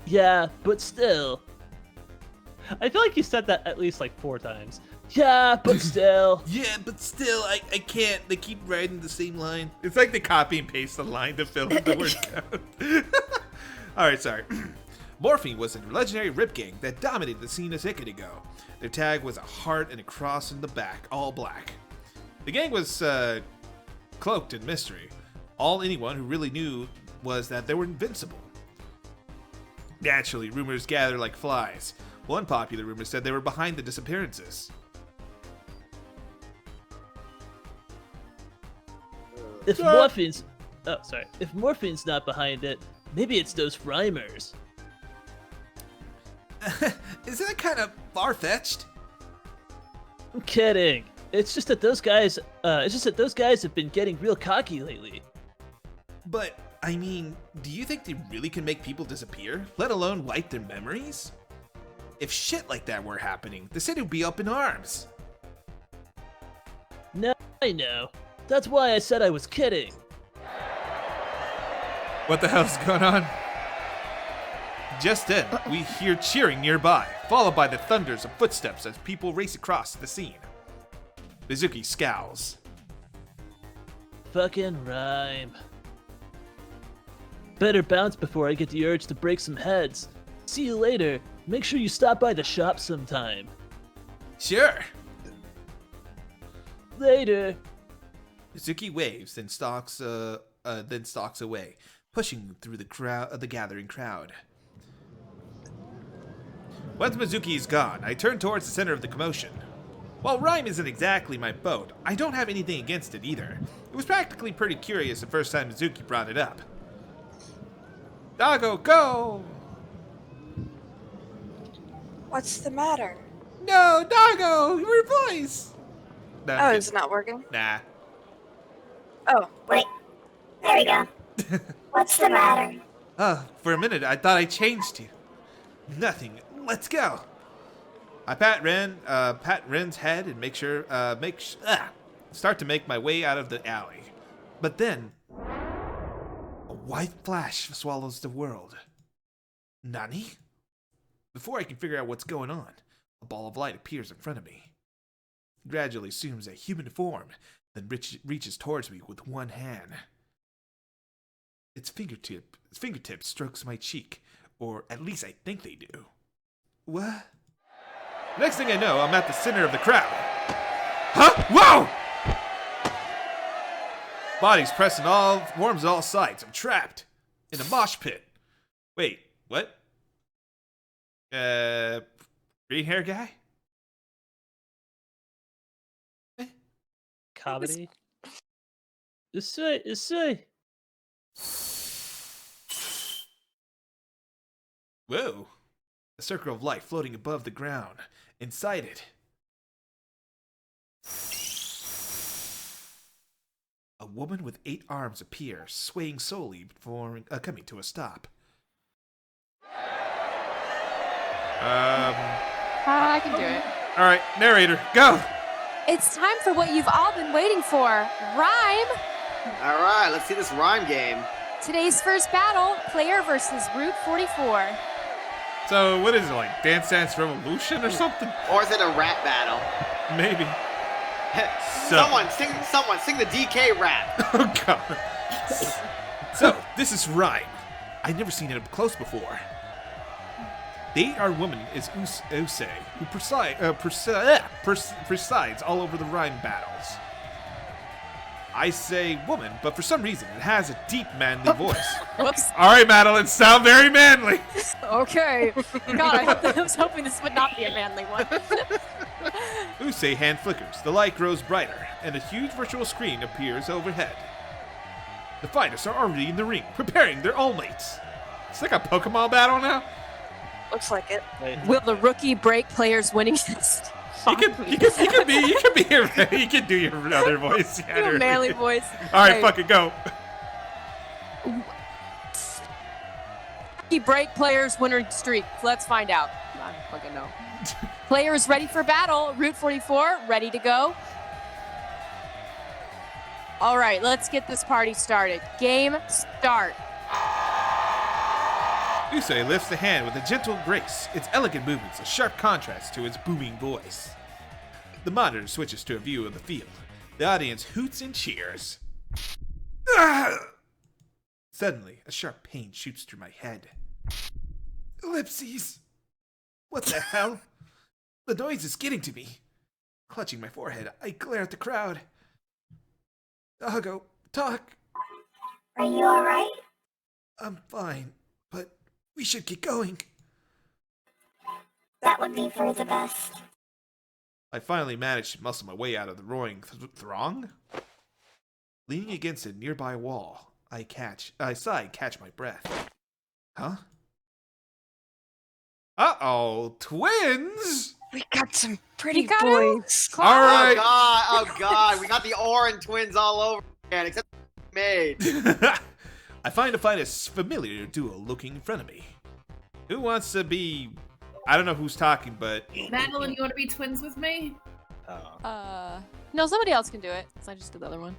Yeah, but still. I feel like you said that at least like 4 times. Yeah, but still. Yeah, but still, I can't. They keep writing the same line. It's like they copy and paste the line to fill in the word count. Alright, sorry. Morphine was a legendary rip gang that dominated the scene a decade ago. Their tag was a heart and a cross in the back, all black. The gang was cloaked in mystery. All anyone who really knew was that they were invincible. Naturally, rumors gathered like flies. One popular rumor said they were behind the disappearances. If Morphine's not behind it, maybe it's those rhymers. Is that kind of far-fetched? I'm kidding. It's just that those guys have been getting real cocky lately. But, I mean, do you think they really can make people disappear, let alone wipe their memories? If shit like that were happening, the city would be up in arms. No, I know. That's why I said I was kidding. What the hell's going on? Just then, we hear cheering nearby, followed by the thunders of footsteps as people race across the scene. Mizuki scowls. Fucking rhyme. Better bounce before I get the urge to break some heads. See you later. Make sure you stop by the shop sometime. Sure. Later. Mizuki waves, then stalks away, pushing through the gathering crowd. Once Mizuki is gone, I turn towards the center of the commotion. While rhyme isn't exactly my boat, I don't have anything against it either. It was practically pretty curious the first time Mizuki brought it up. Doggo, go! What's the matter? No, Doggo, your voice! No, Oh, is it not working? Nah. Oh. Wait. There we go. What's the matter? For a minute I thought I changed you. Nothing. Let's go. I pat Ren's head and start to make my way out of the alley. But then, a white flash swallows the world. Nani? Before I can figure out what's going on, a ball of light appears in front of me. It gradually assumes a human form, then reaches towards me with one hand. Its fingertip strokes my cheek, or at least I think they do. What? Next thing I know, I'm at the center of the crowd. Huh? Whoa! Bodies pressing forms all sides. I'm trapped in a mosh pit. Wait, what? Green hair guy? Comedy? Say. Whoa. A circle of light floating above the ground. Inside it, a woman with 8 arms appears, swaying slowly before coming to a stop. I can do it. All right, narrator, go. It's time for what you've all been waiting for. Rhyme! All right, let's see this rhyme game. Today's first battle, player versus Route 44. So, what is it, like Dance Dance Revolution or something? Or is it a rap battle? Maybe. Someone sing the DK rap. Oh, God. So, this is Rhyme. I've never seen it up close before. The 8-armed woman is Use, who presides all over the rhyme battles. I say woman, but for some reason it has a deep manly voice. Whoops. All right, Madeline, sound very manly. Okay. God, I was hoping this would not be a manly one. Use hand flickers, the light grows brighter, and a huge virtual screen appears overhead. The fighters are already in the ring, preparing their Allmates. It's like a Pokemon battle now. Looks like it. Will the rookie break players winning test? You can do your other voice. Yeah, Your manly voice. All right, Hey. fuck it, go. Rookie break players winning streak. Let's find out. I don't fucking know. Players ready for battle. Route 44 ready to go. All right, let's get this party started. Game start. Use lifts the hand with a gentle grace, its elegant movements a sharp contrast to its booming voice. The monitor switches to a view of the field. The audience hoots and cheers. Ah! Suddenly, a sharp pain shoots through my head. Ellipses! What the hell? The noise is getting to me. Clutching my forehead, I glare at the crowd. Doggo, talk. Are you alright? I'm fine, but we should get going. That would be for the best. I finally managed to muscle my way out of the roaring throng. Leaning against a nearby wall, I sigh and catch my breath. Huh? Uh-oh, twins! We got some pretty You got boys. All right. Oh God, we got the Orin twins all over again, except made. I find a familiar duo looking in front of me. Who wants to be... I don't know who's talking, but... Madeline, you want to be twins with me? No, somebody else can do it. 'Cause I just did the other one.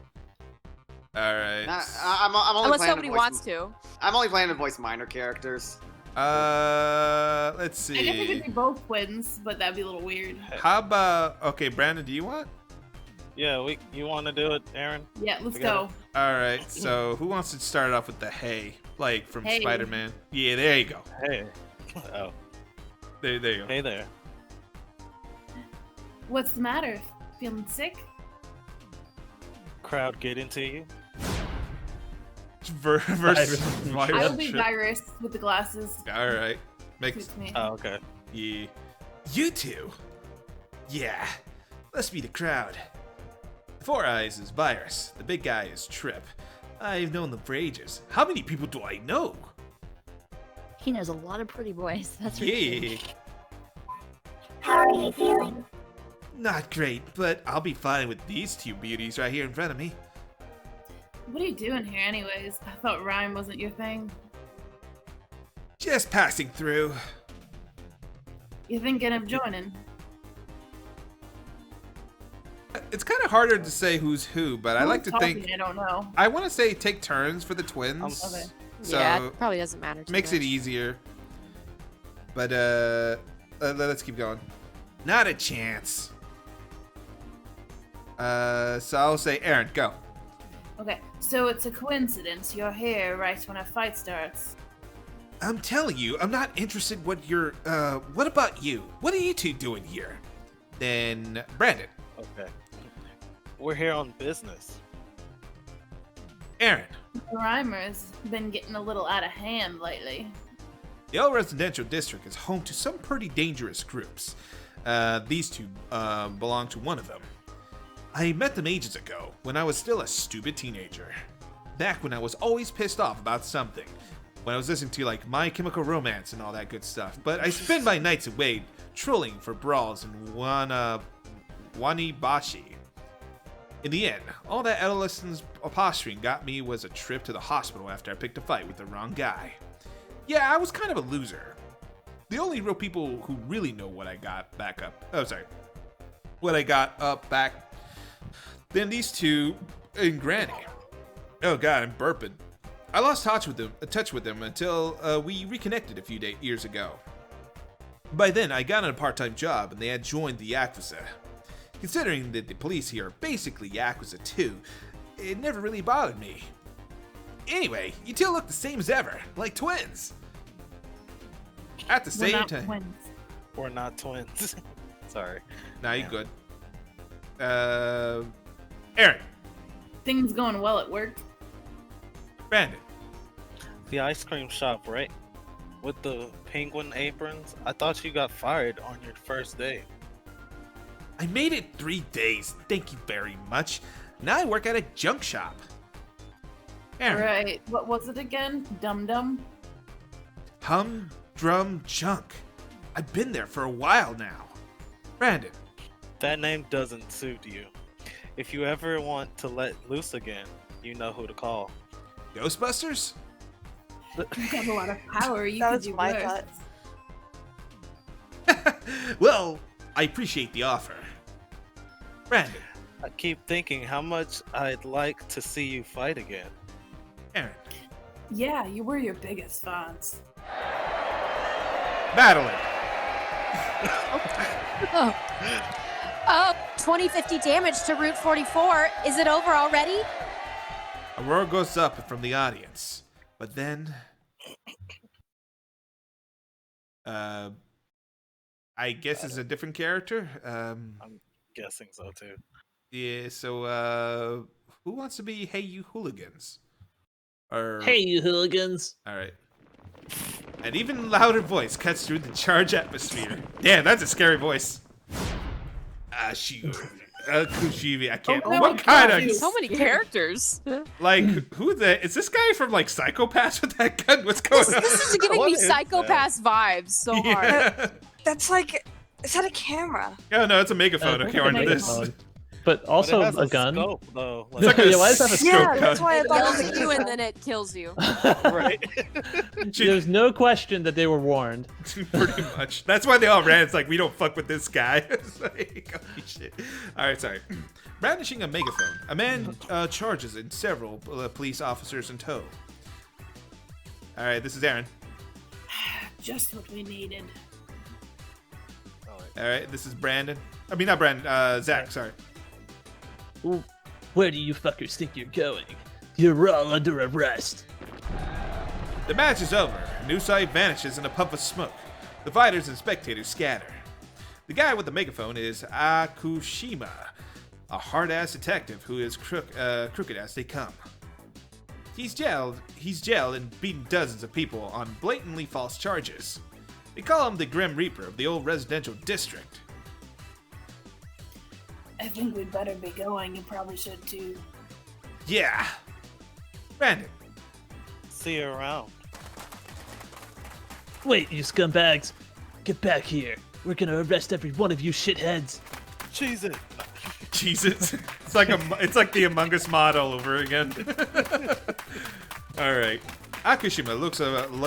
All right. I'm only Unless planning somebody to voice, wants to. I'm only planning to voice minor characters. Let's see. I guess we could be both twins, but that'd be a little weird. How about okay, Brandon? Do you want? Yeah, you want to do it, Aaron? Yeah, let's Together? go. All right. So who wants to start off with the hey, like from Hey. Spider-Man? Yeah, there you go. Hey. Oh. There you go. Hey there. What's the matter? Feeling sick? Crowd get into you? Versus I will be Virus with the glasses. All right. Makes. Suits me. Oh, okay. Yeah. You two. Yeah. Let's be the crowd. Four Eyes is Virus. The big guy is Trip. I've known them for ages. How many people do I know? He knows a lot of pretty boys. That's Yeah. How are you feeling? Not great, but I'll be fine with these two beauties right here in front of me. What are you doing here, anyways? I thought rhyme wasn't your thing. Just passing through. You thinking of joining? It's kind of harder to say who's who, but I like to think. I don't know. I want to say take turns for the twins. Okay. So Yeah, it probably doesn't matter. too makes much. it easier. But let's keep going. Not a chance. So I'll say Aaron, go. Okay, so it's a coincidence you're here right when a fight starts. I'm telling you, I'm not interested what you're, what about you? What are you two doing here? Then, Brandon. Okay. We're here on business. Aaron. The Rhymer's been getting a little out of hand lately. The L Residential District is home to some pretty dangerous groups. These two belong to one of them. I met them ages ago, when I was still a stupid teenager. Back when I was always pissed off about something. When I was listening to like My Chemical Romance and all that good stuff. But I spend my nights away trolling for brawls in Wanibashi. In the end, all that adolescence posturing got me was a trip to the hospital after I picked a fight with the wrong guy. Yeah, I was kind of a loser. The only real people who really know what I got back up. Oh, sorry. What I got up back. Then these two and Granny. Oh god, I'm burping. I lost touch with them until we reconnected a few years ago. By then, I got a part-time job and they had joined the Yakuza. Considering that the police here are basically Yakuza too, it never really bothered me. Anyway, you two look the same as ever, like twins. At the same time. Twins. We're not twins. Sorry. Nah, you're good. Aaron. Things going well at work. Brandon. The ice cream shop, right? With the penguin aprons? I thought you got fired on your first day. I made it 3 days, thank you very much. Now I work at a junk shop. Aaron. Right. What was it again? Dum Dum? Humdrum Junk. I've been there for a while now. Brandon. That name doesn't suit you. If you ever want to let loose again, you know who to call. Ghostbusters? You have a lot of power. You That could was do my worse. thought. Well, I appreciate the offer. Brandon. I keep thinking how much I'd like to see you fight again. Aaron. Yeah, you were your biggest fans. Madeline. Oh, 2050 damage to Route 44. Is it over already? A roar goes up from the audience. But then... I guess it's a different character. I'm guessing so too. Yeah, so who wants to be Hey You Hooligans? Or Hey, you hooligans. Alright. An even louder voice cuts through the charged atmosphere. Damn, that's a scary voice. Kushibi, I can't. Oh, what kind of? so many characters. Like, who the? Is this guy from like Psychopaths with that gun? What's going on? This is giving me Psychopath vibes so hard. That's like, is that a camera? Oh no, it's a megaphone. Okay, It's a on to this. megaphone. But also it has a gun. Scope, though. Yeah, why does it have a scope gun? That's why I thought it was you, and then it kills you. Right. There's no question that they were warned. Pretty much. That's why they all ran. It's like, we don't fuck with this guy. It's like, holy shit. All right, sorry. Brandishing a megaphone. A man charges in several police officers in tow. All right, this is Aaron. Just what we needed. All right, this is Brandon. I mean, not Brandon. Zach, sorry. Where do you fuckers think you're going? You're all under arrest. The match is over. New site vanishes in a puff of smoke. The fighters and spectators scatter. The guy with the megaphone is Akushima, a hard-ass detective who is crooked as they come. He's jailed and beaten dozens of people on blatantly false charges. They call him the Grim Reaper of the old residential district. I think we'd better be going. You probably should too. Yeah. Brandon. See you around. Wait, you scumbags. Get back here. We're gonna arrest every one of you shitheads. Cheese it. Jesus. It's like the Among Us mod all over again. Alright. Akushima looks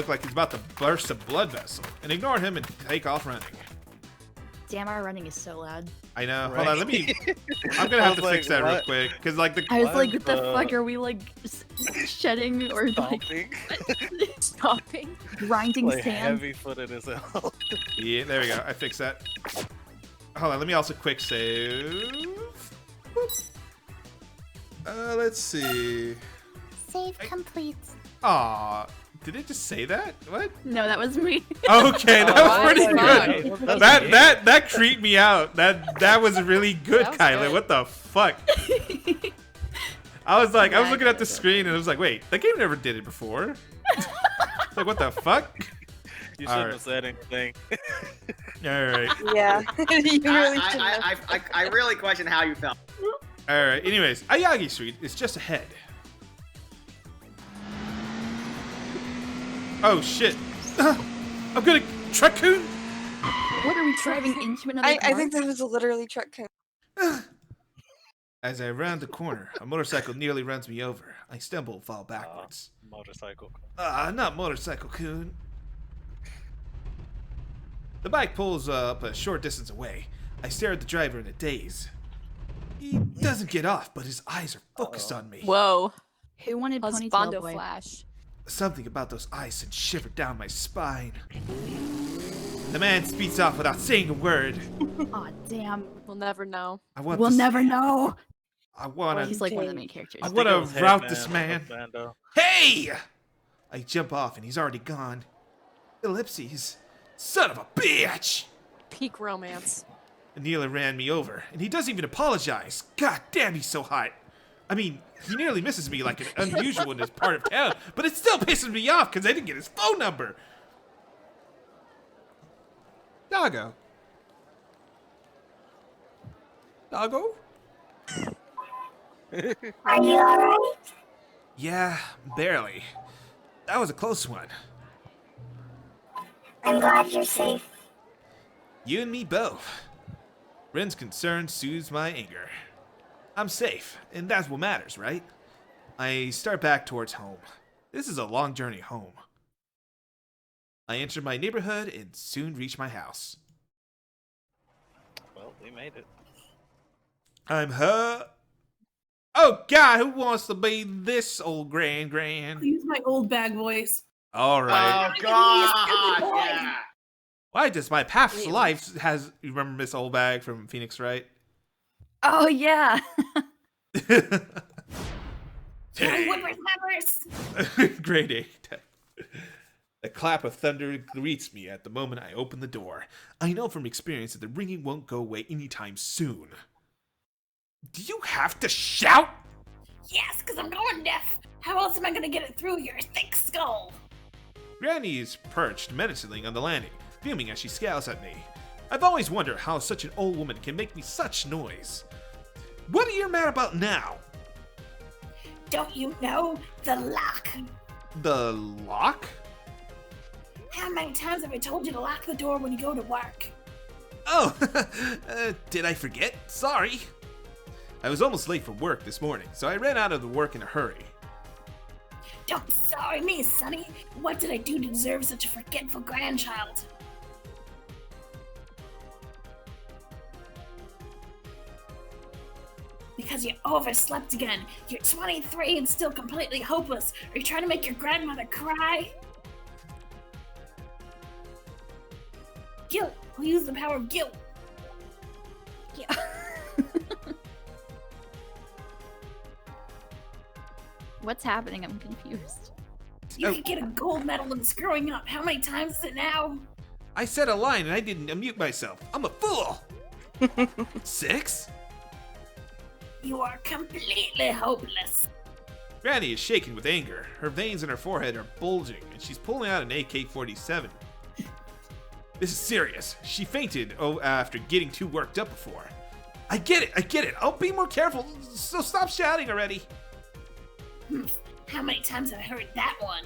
like he's about to burst a blood vessel, and ignore him and take off running. Damn, our running is so loud. I know. Right. Hold on, I'm gonna have to I was fix that like, real what? quick, because like the I was like, what the fuck are we like shedding or Stomping. like stopping, grinding Like sand? heavy-footed as hell. Yeah, there we go. I fixed that. Hold on, let me also quick save. Let's see. Save complete. Aw, did it just say that? What? No, that was me. Okay, that was pretty good. good. That creeped me out. That was really good, That was Kyla. good. What the fuck? I was looking at the screen and I was like, wait, that game never did it before. Like, what the fuck? You All shouldn't right. have said anything. All right. Yeah, you really shouldn't have. I really question how you felt. All right. Anyways, Ayagi Street is just ahead. Oh shit! I'm gonna Truck-kun. What are we driving into another car? I think that was literally Truck-kun. As I round the corner, a motorcycle nearly runs me over. I stumble and fall backwards. Motorcycle. Not motorcycle-kun. The bike pulls up a short distance away. I stare at the driver in a daze. He doesn't get off, but his eyes are focused on me. Whoa. Who wanted Husbando Ponytail Boy? Flash. Something about those eyes sent shiver down my spine. The man speeds off without saying a word. Aw, damn. We'll never know. We'll never know. I wanna. He's like one of the main characters. I wanna think it was rout Hitman, this man. Husbando. Hey! I jump off and he's already gone. Ellipses. Son of a bitch! Peak romance. Neela ran me over, and he doesn't even apologize. God damn, he's so hot. I mean, he nearly misses me like an unusual in this part of town, but it still pisses me off because I didn't get his phone number. Doggo. Doggo? Are you alright? Yeah, barely. That was a close one. I'm glad you're safe. You and me both. Ren's concern soothes my anger. I'm safe, and that's what matters, right? I start back towards home. This is a long journey home. I enter my neighborhood and soon reach my house. Well, we made it. I'm her. Oh God, who wants to be this old grand? Use my old bag voice. All right. Oh God! Yeah. Why does my past life has? You remember Miss Oldbag from Phoenix, right? Oh yeah. Whippersnappers. Grade 8. A clap of thunder greets me at the moment I open the door. I know from experience that the ringing won't go away anytime soon. Do you have to shout? Yes, because I'm going deaf. How else am I going to get it through your thick skull? Granny is perched menacingly on the landing, fuming as she scowls at me. I've always wondered how such an old woman can make me such noise. What are you mad about now? Don't you know the lock? The lock? How many times have I told you to lock the door when you go to work? Oh, did I forget? Sorry. I was almost late for work this morning, so I ran out of the work in a hurry. Don't sorry me, Sonny. What did I do to deserve such a forgetful grandchild? Because you overslept again. You're 23 and still completely hopeless. Are you trying to make your grandmother cry? Guilt. We'll use the power of guilt. Yeah. What's happening? I'm confused. You could get a gold medal in screwing up. How many times is it now? I said a line and I didn't unmute myself. I'm a fool! 6? You are completely hopeless. Granny is shaking with anger. Her veins in her forehead are bulging, and she's pulling out an AK-47. This is serious. She fainted after getting too worked up before. I get it. I'll be more careful, so stop shouting already. How many times have I heard that one?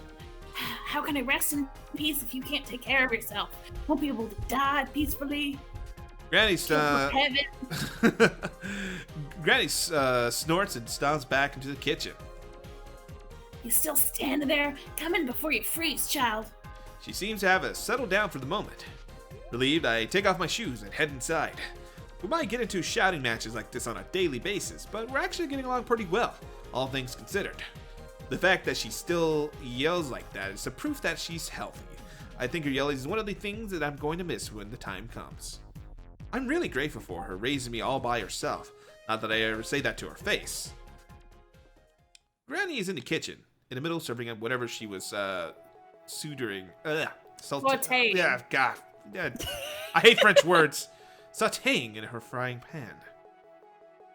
How can I rest in peace if you can't take care of yourself? Won't be able to die peacefully. Granny Heaven. Granny snorts and stomps back into the kitchen. You still standing there? Come in before you freeze, child. She seems to have settled down for the moment. Relieved, I take off my shoes and head inside. We might get into shouting matches like this on a daily basis, but we're actually getting along pretty well, all things considered. The fact that she still yells like that is a proof that she's healthy. I think her yelling is one of the things that I'm going to miss when the time comes. I'm really grateful for her raising me all by herself. Not that I ever say that to her face. Granny is in the kitchen, in the middle serving up whatever she was, sautéing. Sautéing. Yeah, God. Yeah. I hate French words. Sautéing in her frying pan.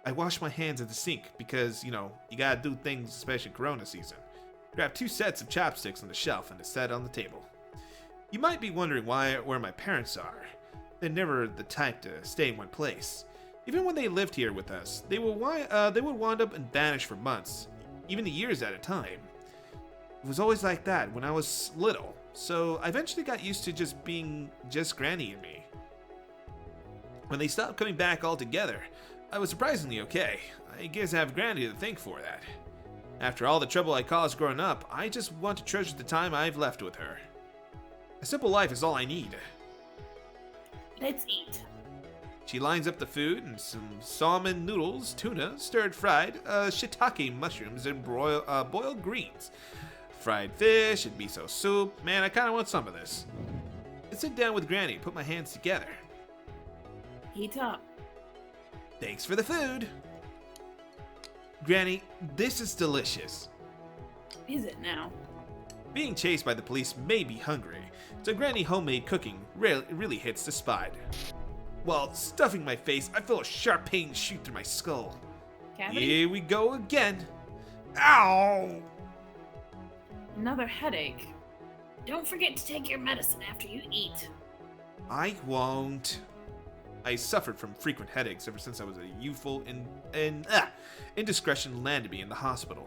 I wash my hands at the sink because, you gotta do things, especially Corona season. Grab 2 sets of chopsticks on the shelf and a set on the table. You might be wondering where my parents are. They're never the type to stay in one place. Even when they lived here with us, they would wind up and vanish for months, even years at a time. It was always like that when I was little, so I eventually got used to just being just Granny and me. When they stopped coming back altogether, I was surprisingly okay. I guess I have Granny to thank for that. After all the trouble I caused growing up, I just want to treasure the time I've left with her. A simple life is all I need. Let's eat. She lines up the food and some salmon noodles, tuna, stirred fried, shiitake mushrooms, and boiled greens. Fried fish and miso soup. Man, I kind of want some of this. I sit down with Granny, put my hands together. Eat up. Thanks for the food. Granny, this is delicious. Is it now? Being chased by the police made me hungry, so Granny homemade cooking really hits the spot. While stuffing my face, I feel a sharp pain shoot through my skull. Cavity? Here we go again. Ow! Another headache. Don't forget to take your medicine after you eat. I won't. I suffered from frequent headaches ever since I was a youthful indiscretion landed me in the hospital.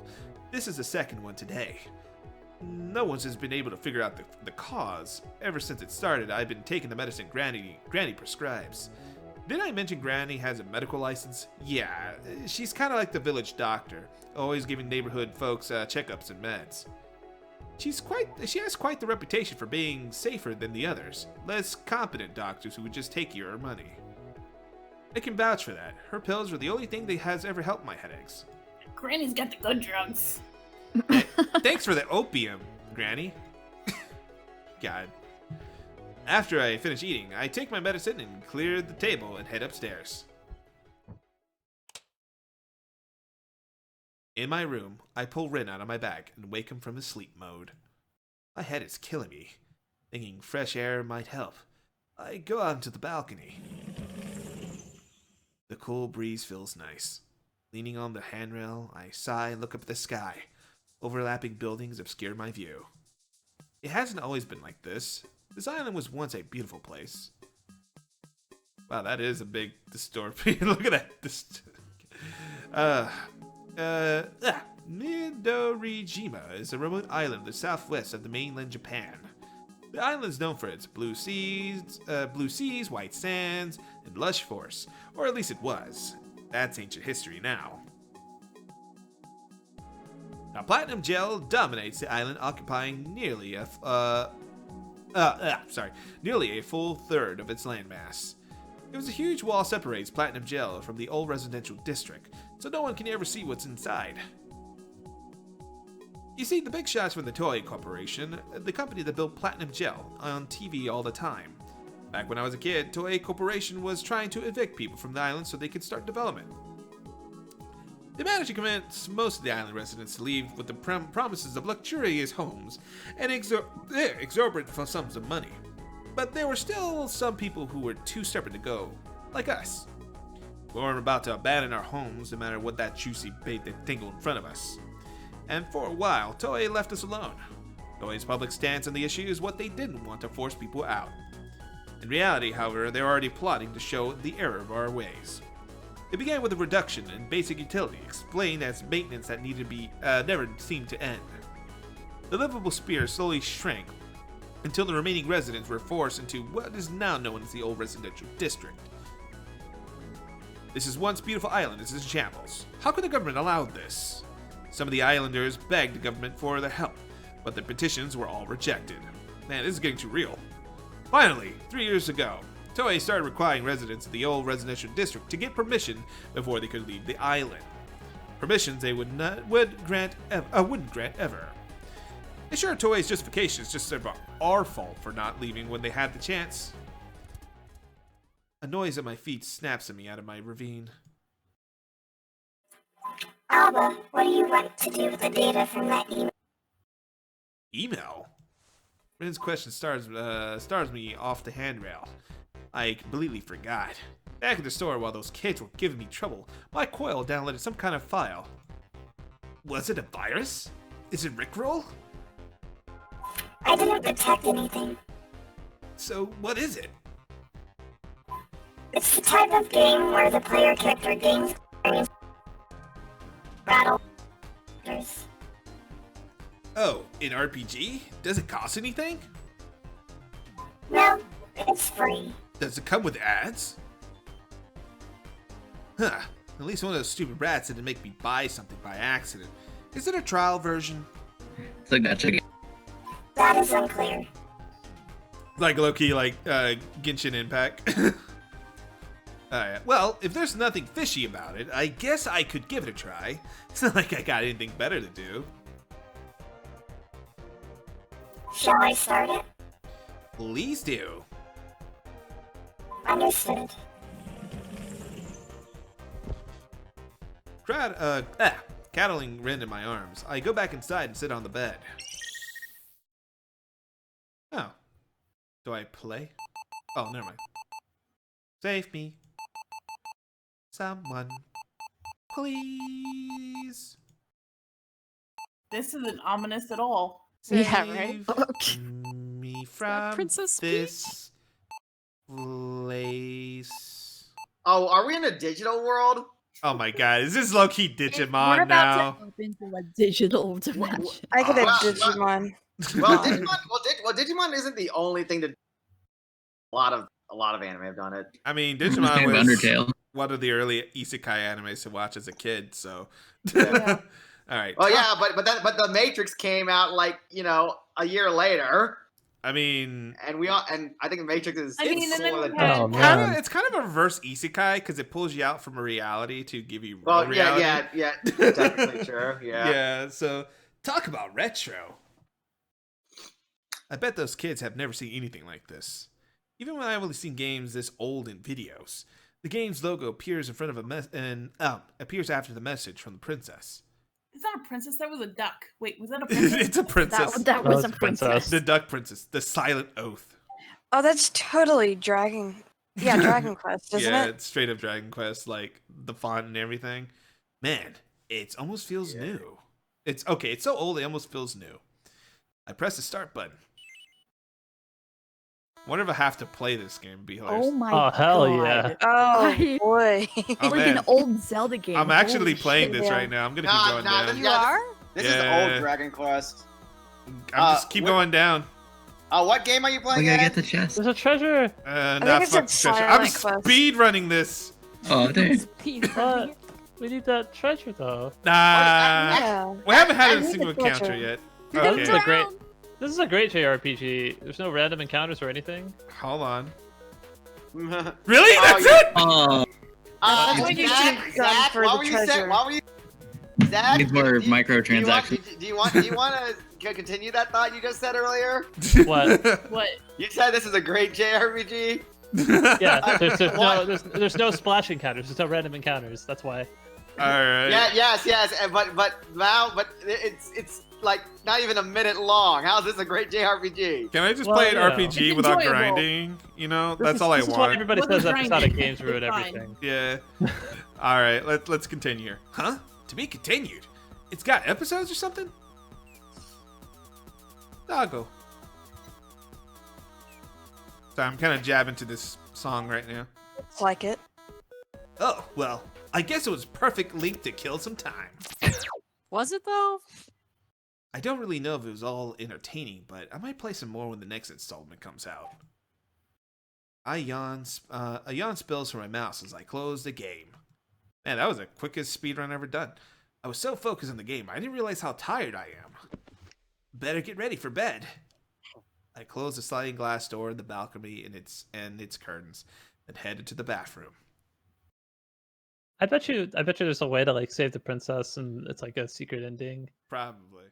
This is the second one today. No one's has been able to figure out the cause. Ever since it started, I've been taking the medicine Granny prescribes. Didn't I mention Granny has a medical license? Yeah, she's kind of like the village doctor, always giving neighborhood folks checkups and meds. She has quite the reputation for being safer than the others, less competent doctors who would just take your money. I can vouch for that. Her pills are the only thing that has ever helped my headaches. Granny's got the good drugs. Thanks for the opium, Granny. God. After I finish eating, I take my medicine and clear the table and head upstairs. In my room, I pull Rin out of my bag and wake him from his sleep mode. My head is killing me. Thinking fresh air might help, I go out into the balcony. The cool breeze feels nice. Leaning on the handrail, I sigh and look up at the sky. Overlapping buildings obscure my view. It hasn't always been like this. This island was once a beautiful place. Wow, that is a big dystopian. Look at that. Midorijima is a remote island in the southwest of the mainland Japan. The island is known for its blue seas, white sands, and lush forests, or at least it was. That's ancient history now. Now, platinum gel dominates the island, occupying nearly a full third of its landmass. It was a huge wall separates platinum gel from the old residential district, so no one can ever see what's inside. You see the big shots from the Toue Corporation, the company that built platinum gel, on TV all the time. Back when I was a kid, Toue Corporation was trying to evict people from the island so they could start development. They managed to convince most of the island residents to leave with the promises of luxurious homes and exorbitant sums of money. But there were still some people who were too stubborn to go, like us. We weren't about to abandon our homes no matter what that juicy bait that tingled in front of us. And for a while, Toei left us alone. Toei's public stance on the issue is what they didn't want to force people out. In reality, however, they're already plotting to show the error of our ways. It began with a reduction in basic utility, explained as maintenance that needed to be never seemed to end. The livable sphere slowly shrank until the remaining residents were forced into what is now known as the old residential district. This is once beautiful island is in shambles. How could the government allow this? Some of the islanders begged the government for their help, but their petitions were all rejected. Man, this is getting too real. Finally, 3 years ago, Toei started requiring residents of the old residential district to get permission before they could leave the island. Permissions they wouldn't grant ever. And sure, Toei's justification is just sort of our fault for not leaving when they had the chance. A noise at my feet snaps at me out of my ravine. Aoba, what do you want to do with the data from that email? Email? Rin's question stars me off the handrail. I completely forgot. Back in the store while those kids were giving me trouble, my coil downloaded some kind of file. Was it a virus? Is it Rickroll? I didn't detect anything. So what is it? It's the type of game where the player character gains experience battle. Oh, an RPG? Does it cost anything? No, it's free. Does it come with ads? Huh. At least one of those stupid rats didn't make me buy something by accident. Is it a trial version? It's like that. That is unclear. Like low-key, like Genshin Impact. Alright, well, if there's nothing fishy about it, I guess I could give it a try. It's not like I got anything better to do. Shall I start it? Please do. Understood. Cattling Rin in my arms, I go back inside and sit on the bed. Oh. Do I play? Oh, never mind. Save me. Someone. Please. This isn't ominous at all. Yeah, right? Me from Princess this place. Oh, are we in a digital world? Oh my god, is this low-key We're Digimon about now? to open to a digital dimension. I could have Well, Digimon. Well, Digimon isn't the only thing that a lot of anime have done it. I mean, Digimon was Undertale. one of the early isekai animes to watch as a kid, so. Yeah. All right. Oh yeah, but the Matrix came out like a year later. I mean, and I think the Matrix is I mean, and then slower we than had- it's kind of a reverse isekai because it pulls you out from a reality to give you real Well, reality. yeah, technically true. Yeah. Yeah. So talk about retro. I bet those kids have never seen anything like this. Even when I've only seen games this old in videos, the game's logo appears in front of appears after the message from the princess. It's not a princess. That was a duck. Wait, was that a princess? It's a princess. That was a princess. The duck princess. The silent oath. Oh, that's totally Dragon Quest, isn't yeah, it? it's straight up Dragon Quest, like the font and everything. Man, it almost feels new. It's okay. It's so old, it almost feels new. I press the start button. Wonder if I have to play this game and be hilarious. Oh my Oh, hell god. yeah. Oh boy. Oh, like man. an old Zelda game. I'm actually Holy playing shit. this right now. I'm gonna keep going down. You are? This is old Dragon Quest. I'm just keep going down. What game are you playing? We gotta at? get the chest. There's a treasure. Not it's fuck a treasure. I'm Silent Quest. speed running this. Oh, dang. But we need that treasure though. Nah. We haven't had a single treasure. encounter yet. This is a great. This is a great JRPG. There's no random encounters or anything. Hold on. Really? That's it? That's what you should have done for the treasure. Why were you? Zach, Needs more microtransactions. do you want to continue that thought you just said earlier? What? What? You said this is a great JRPG. Yeah, there's no splash encounters. There's no random encounters. That's why. All right. Yeah, yes, but it's like not even a minute long. How's this a great JRPG? Can I just play an RPG without grinding? You know, that's all I want. This is why everybody says episodic games ruin everything. Yeah. All right, let's continue here. Huh? To be continued? It's got episodes or something? Doggo. So I'm kind of jabbing to this song right now. It's like it. Oh, well, I guess it was perfect length to kill some time. Was it though? I don't really know if it was all entertaining, but I might play some more when the next installment comes out. A yawn spills from my mouse as I close the game. Man, that was the quickest speedrun ever done. I was so focused on the game, I didn't realize how tired I am. Better get ready for bed. I closed the sliding glass door in the balcony and its curtains, and headed to the bathroom. I bet you there's a way to like save the princess and it's like a secret ending. Probably.